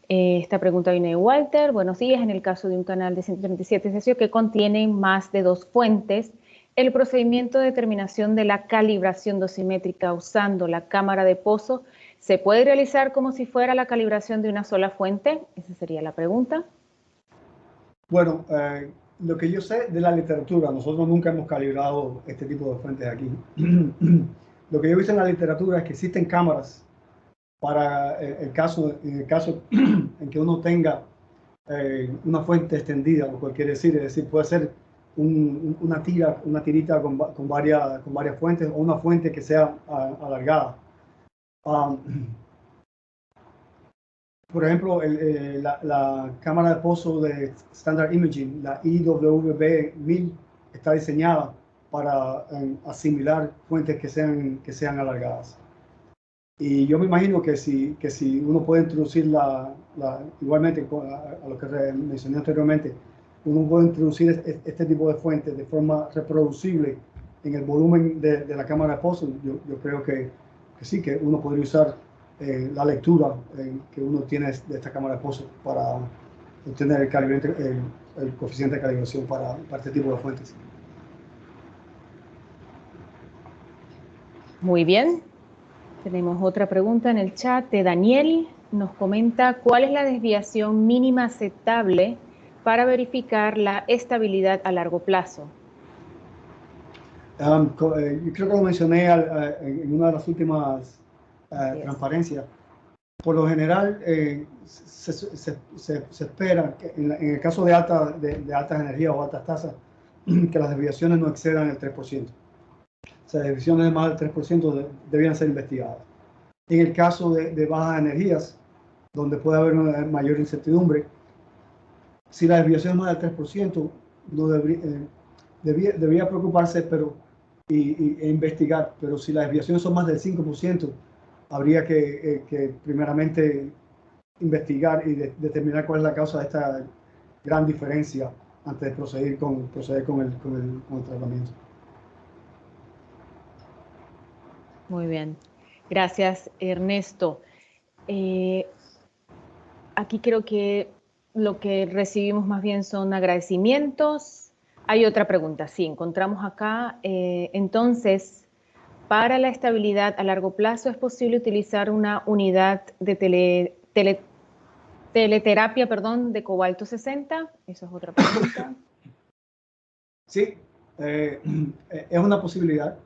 Esta pregunta viene de Walter. Buenos días. En el caso de un canal de 137 cesios que contienen más de 2 fuentes, el procedimiento de determinación de la calibración dosimétrica usando la cámara de pozo ¿se puede realizar como si fuera la calibración de una sola fuente? Esa sería la pregunta. Bueno, lo que yo sé de la literatura, nosotros nunca hemos calibrado este tipo de fuentes aquí. Lo que yo he visto en la literatura es que existen cámaras para en el caso en que uno tenga una fuente extendida, lo cual quiere decir, es decir, puede ser una tirita con varias fuentes o una fuente que sea alargada. Por ejemplo, la cámara de pozo de Standard Imaging, la IWB-1000, está diseñada para asimilar fuentes que sean alargadas. Y yo me imagino que si uno puede introducir igualmente a lo que mencioné anteriormente, uno puede introducir este tipo de fuentes de forma reproducible en el volumen de la cámara de pozo, yo creo que sí, que uno podría usar la lectura que uno tiene de esta cámara de pozo para obtener el coeficiente de calibración para este tipo de fuentes. Muy bien. Tenemos otra pregunta en el chat de Daniel. Nos comenta cuál es la desviación mínima aceptable para verificar la estabilidad a largo plazo. Yo creo que lo mencioné en una de las últimas transparencias. Por lo general, se espera que en el caso de altas energías o altas tasas, que las desviaciones no excedan el 3%. O sea, desviaciones de más del 3% debían ser investigadas. En el caso de bajas energías, donde puede haber una mayor incertidumbre, si la desviación es más del 3%, no debería preocuparse e investigar, pero si las desviaciones son más del 5%, habría que primeramente investigar y determinar cuál es la causa de esta gran diferencia antes de proceder con el tratamiento. Muy bien. Gracias, Ernesto. Aquí creo que lo que recibimos más bien son agradecimientos. Hay otra pregunta, sí, encontramos acá. Entonces, para la estabilidad a largo plazo, ¿es posible utilizar una unidad de teleterapia, de cobalto 60? Esa es otra pregunta. Sí, es una posibilidad.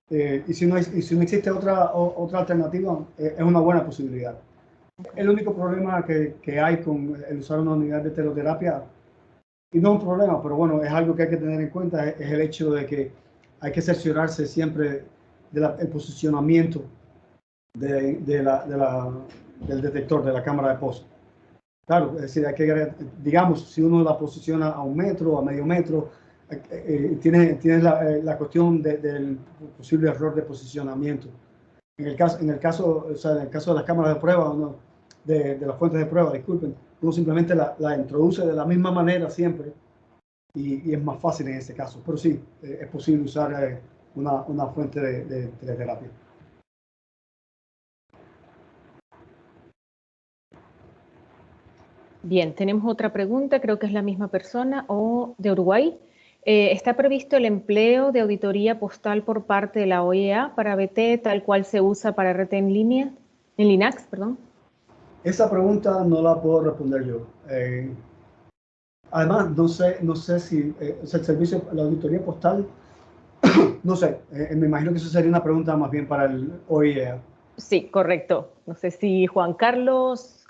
Y si no existe otra alternativa, es una buena posibilidad. El único problema que hay con el usar una unidad de teloterapia, y no es un problema, pero bueno, es algo que hay que tener en cuenta, es el hecho de que hay que cerciorarse siempre del posicionamiento del detector, de la cámara de pozo. Claro, es decir, digamos, si uno la posiciona a 1 metro, a medio metro, tienes la cuestión del posible error de posicionamiento. En el caso de las cámaras de prueba, de las fuentes de prueba, disculpen, uno simplemente la introduce de la misma manera siempre y es más fácil en ese caso. Pero sí, es posible usar una fuente de teleterapia. Bien, tenemos otra pregunta, creo que es la misma persona, o de Uruguay. ¿Está previsto el empleo de auditoría postal por parte de la OEA para BT, tal cual se usa para RT en Linax? Esa pregunta no la puedo responder yo. Además, no sé si el servicio, la auditoría postal, no sé, me imagino que eso sería una pregunta más bien para el OEA. Sí, correcto. No sé si Juan Carlos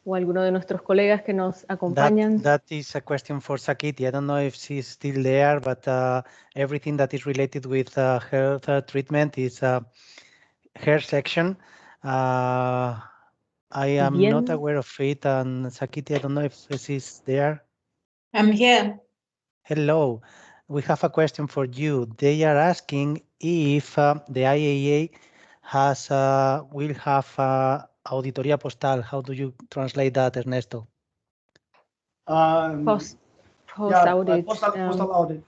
o alguno de nuestros colegas que nos acompañan. That is a question for Sakiti. I don't know if she's still there, but everything that is related with health treatment is her section. I am not aware of it, and Sakiti, I don't know if she's there. I'm here. Hello. We have a question for you. They are asking if the IAEA will have auditoría postal. How do you translate that, Ernesto? Post audit. Postal audit.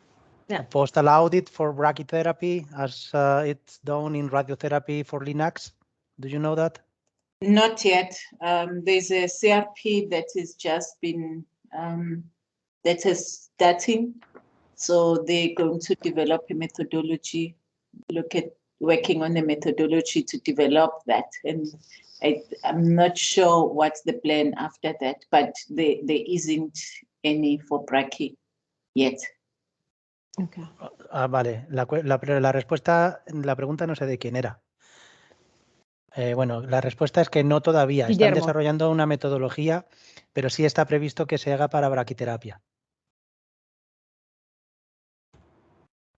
Yeah. A postal audit for brachytherapy as it's done in radiotherapy for Linax. Do you know that? Not yet. There's a CRP that has just been, that is starting. So they're going to develop a methodology, look at working on a methodology to develop that. And I'm not sure what's the plan after that, but there isn't any for brachy yet. Okay. Vale, la respuesta, la pregunta no sé de quién era. Bueno, la respuesta es que no todavía. Guillermo. Están desarrollando una metodología, pero sí está previsto que se haga para braquiterapia.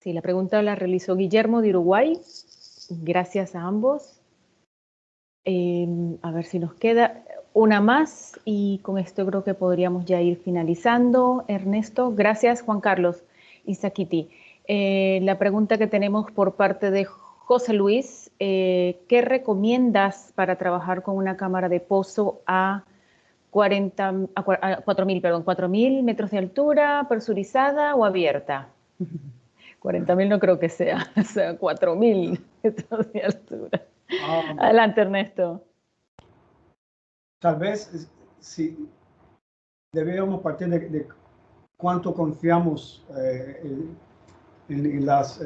Sí, la pregunta la realizó Guillermo de Uruguay. Gracias a ambos. A ver si nos queda una más y con esto creo que podríamos ya ir finalizando. Ernesto, gracias Juan Carlos Izakiti. La pregunta que tenemos por parte de José Luis, ¿qué recomiendas para trabajar con una cámara de pozo a 4.000 metros de altura, presurizada o abierta? 40.000 no creo que sea, o sea, 4.000 metros de altura. Adelante, Ernesto. Tal vez si deberíamos partir de cuánto confiamos en las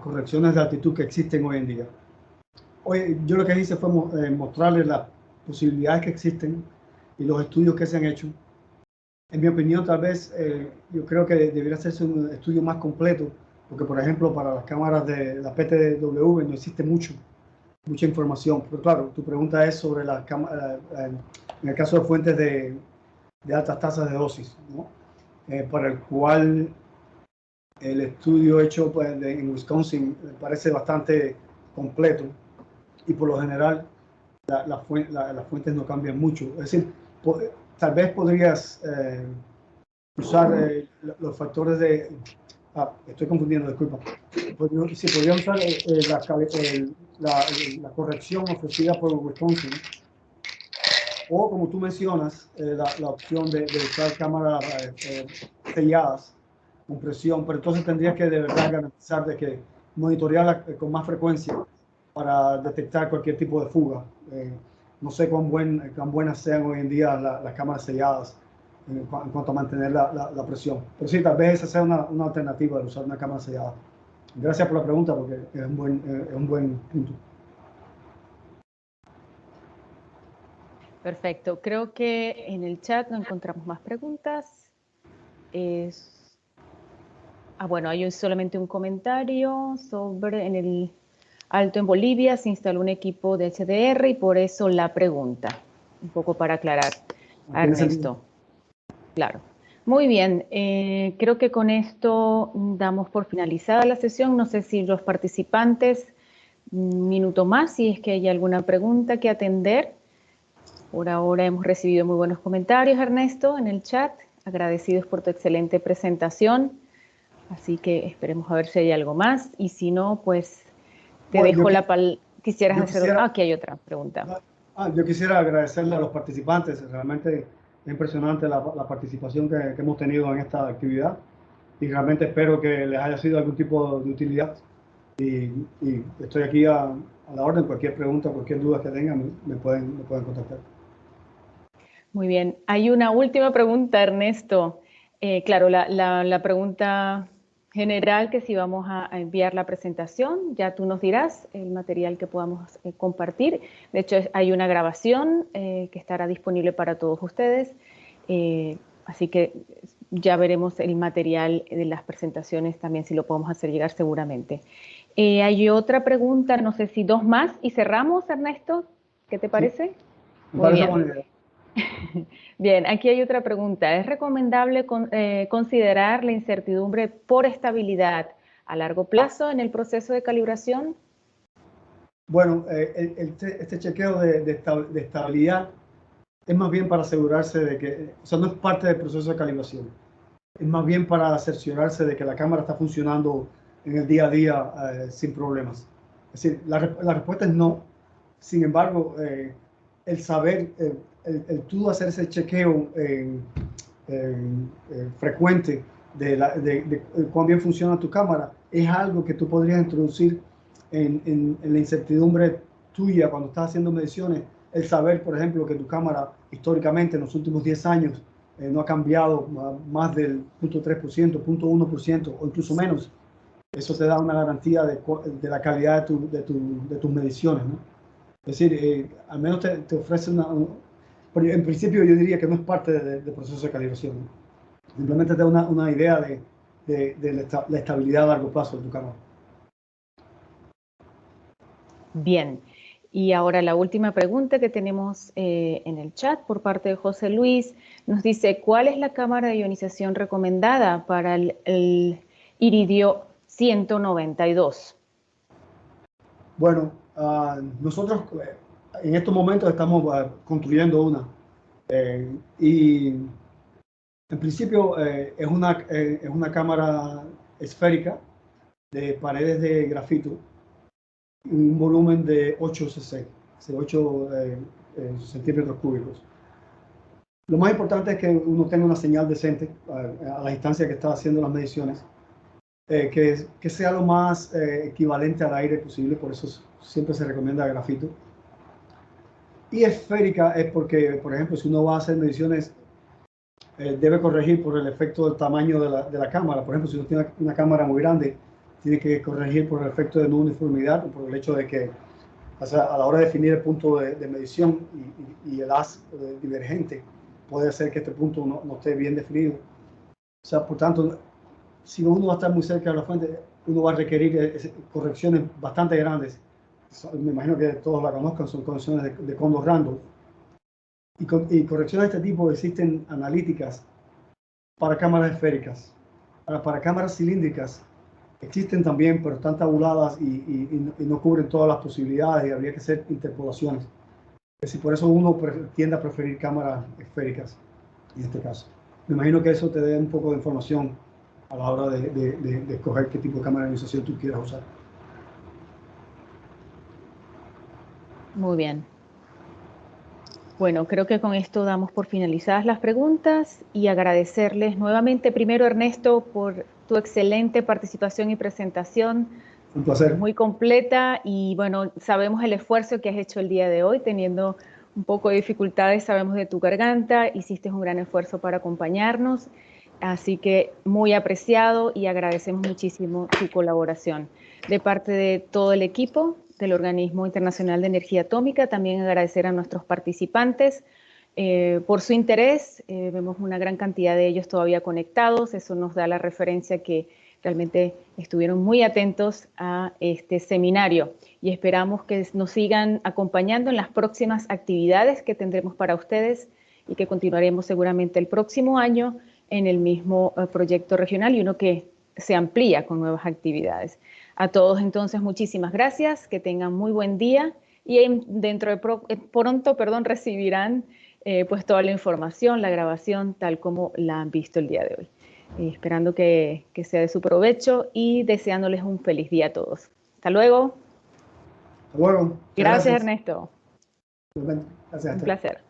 correcciones de altitud que existen hoy en día. Hoy, yo lo que hice fue mostrarles las posibilidades que existen y los estudios que se han hecho. En mi opinión, tal vez yo creo que debería hacerse un estudio más completo, porque por ejemplo para las cámaras de la PTW no existe mucha información. Pero claro, tu pregunta es sobre las cámaras, en el caso de fuentes de altas tasas de dosis, ¿no? Para el cual el estudio hecho pues, en Wisconsin parece bastante completo y por lo general las fuentes no cambian mucho. Es decir, tal vez podrías usar los factores de... estoy confundiendo, disculpa. Si podría usar la corrección ofrecida por Wisconsin, o como tú mencionas, la opción de usar cámaras selladas con presión, pero entonces tendría que de verdad garantizar de que monitorearla con más frecuencia para detectar cualquier tipo de fuga. No sé cuán buenas sean hoy en día las cámaras selladas en cuanto a mantener la presión. Pero sí, tal vez esa sea una alternativa de usar una cámara sellada. Gracias por la pregunta, porque es un buen punto. Perfecto. Creo que en el chat no encontramos más preguntas. Bueno, hay solamente un comentario sobre en el Alto en Bolivia se instaló un equipo de HDR y por eso la pregunta. Un poco para aclarar a Ernesto. Claro. Muy bien. Creo que con esto damos por finalizada la sesión. No sé si los participantes, un minuto más, si es que hay alguna pregunta que atender. Por ahora hemos recibido muy buenos comentarios, Ernesto, en el chat. Agradecidos por tu excelente presentación. Así que esperemos a ver si hay algo más. Y si no, pues te dejo la palabra. ¿Quisieras hacer otra? Aquí hay otra pregunta. Yo quisiera agradecerle a los participantes. Realmente es impresionante la participación que hemos tenido en esta actividad. Y realmente espero que les haya sido algún tipo de utilidad. Y estoy aquí a la orden. Cualquier pregunta, cualquier duda que tengan, me pueden contactar. Muy bien. Hay una última pregunta, Ernesto. Claro, la pregunta general, que si vamos a enviar la presentación, ya tú nos dirás el material que podamos compartir. De hecho, hay una grabación que estará disponible para todos ustedes. Así que ya veremos el material de las presentaciones también, si lo podemos hacer llegar seguramente. Hay otra pregunta, no sé si dos más, y cerramos, Ernesto. ¿Qué te parece? Sí. Muy bien. Bien, aquí hay otra pregunta. ¿Es recomendable considerar la incertidumbre por estabilidad a largo plazo en el proceso de calibración? Bueno, este chequeo de estabilidad es más bien para asegurarse de que, o sea, no es parte del proceso de calibración. Es más bien para cerciorarse de que la cámara está funcionando en el día a día sin problemas. Es decir, la respuesta es no. Sin embargo, el saber, el tú hacer ese chequeo frecuente de cuán bien funciona tu cámara es algo que tú podrías introducir en la incertidumbre tuya cuando estás haciendo mediciones el saber, por ejemplo, que tu cámara históricamente en los últimos 10 años no ha cambiado más del 0.3%, 0.1% o incluso menos. Eso te da una garantía de la calidad de tus mediciones, ¿no? Es decir, al menos te ofrece en principio yo diría que no es parte del proceso de calibración, ¿no? Simplemente te da una idea de la estabilidad a largo plazo de tu cámara. Bien, y ahora la última pregunta que tenemos en el chat por parte de José Luis nos dice: ¿cuál es la cámara de ionización recomendada para el iridio 192? Bueno, nosotros en estos momentos estamos construyendo una y en principio es una cámara esférica de paredes de grafito, un volumen de 8 cc, 8 centímetros cúbicos. Lo más importante es que uno tenga una señal decente a la distancia que está haciendo las mediciones, que sea lo más equivalente al aire posible, por eso siempre se recomienda grafito. Y esférica es porque, por ejemplo, si uno va a hacer mediciones, debe corregir por el efecto del tamaño de la cámara. Por ejemplo, si uno tiene una cámara muy grande, tiene que corregir por el efecto de no uniformidad o por el hecho de que, o sea, a la hora de definir el punto de medición y el haz divergente, puede ser que este punto no esté bien definido. O sea, por tanto, si uno va a estar muy cerca de la fuente, uno va a requerir correcciones bastante grandes. Me imagino que todos la conozcan, son correcciones de Condor Randolph. Y correcciones de este tipo existen analíticas para cámaras esféricas. Para cámaras cilíndricas existen también, pero están tabuladas y no cubren todas las posibilidades y habría que hacer interpolaciones. Es decir, por eso uno tiende a preferir cámaras esféricas en este caso. Me imagino que eso te dé un poco de información a la hora de escoger qué tipo de cámara de ionización tú quieras usar. Muy bien. Bueno, creo que con esto damos por finalizadas las preguntas y agradecerles nuevamente, primero Ernesto, por tu excelente participación y presentación. Un placer. Muy completa y bueno, sabemos el esfuerzo que has hecho el día de hoy, teniendo un poco de dificultades, sabemos de tu garganta, hiciste un gran esfuerzo para acompañarnos, así que muy apreciado y agradecemos muchísimo tu colaboración. De parte de todo el equipo del Organismo Internacional de Energía Atómica, también agradecer a nuestros participantes por su interés. Vemos una gran cantidad de ellos todavía conectados, eso nos da la referencia que realmente estuvieron muy atentos a este seminario y esperamos que nos sigan acompañando en las próximas actividades que tendremos para ustedes y que continuaremos seguramente el próximo año en el mismo proyecto regional y uno que se amplía con nuevas actividades. A todos entonces muchísimas gracias, que tengan muy buen día y dentro de pronto recibirán pues toda la información, la grabación tal como la han visto el día de hoy. Esperando que sea de su provecho y deseándoles un feliz día a todos. Hasta luego. Hasta luego. Gracias, Ernesto. Gracias. Un placer.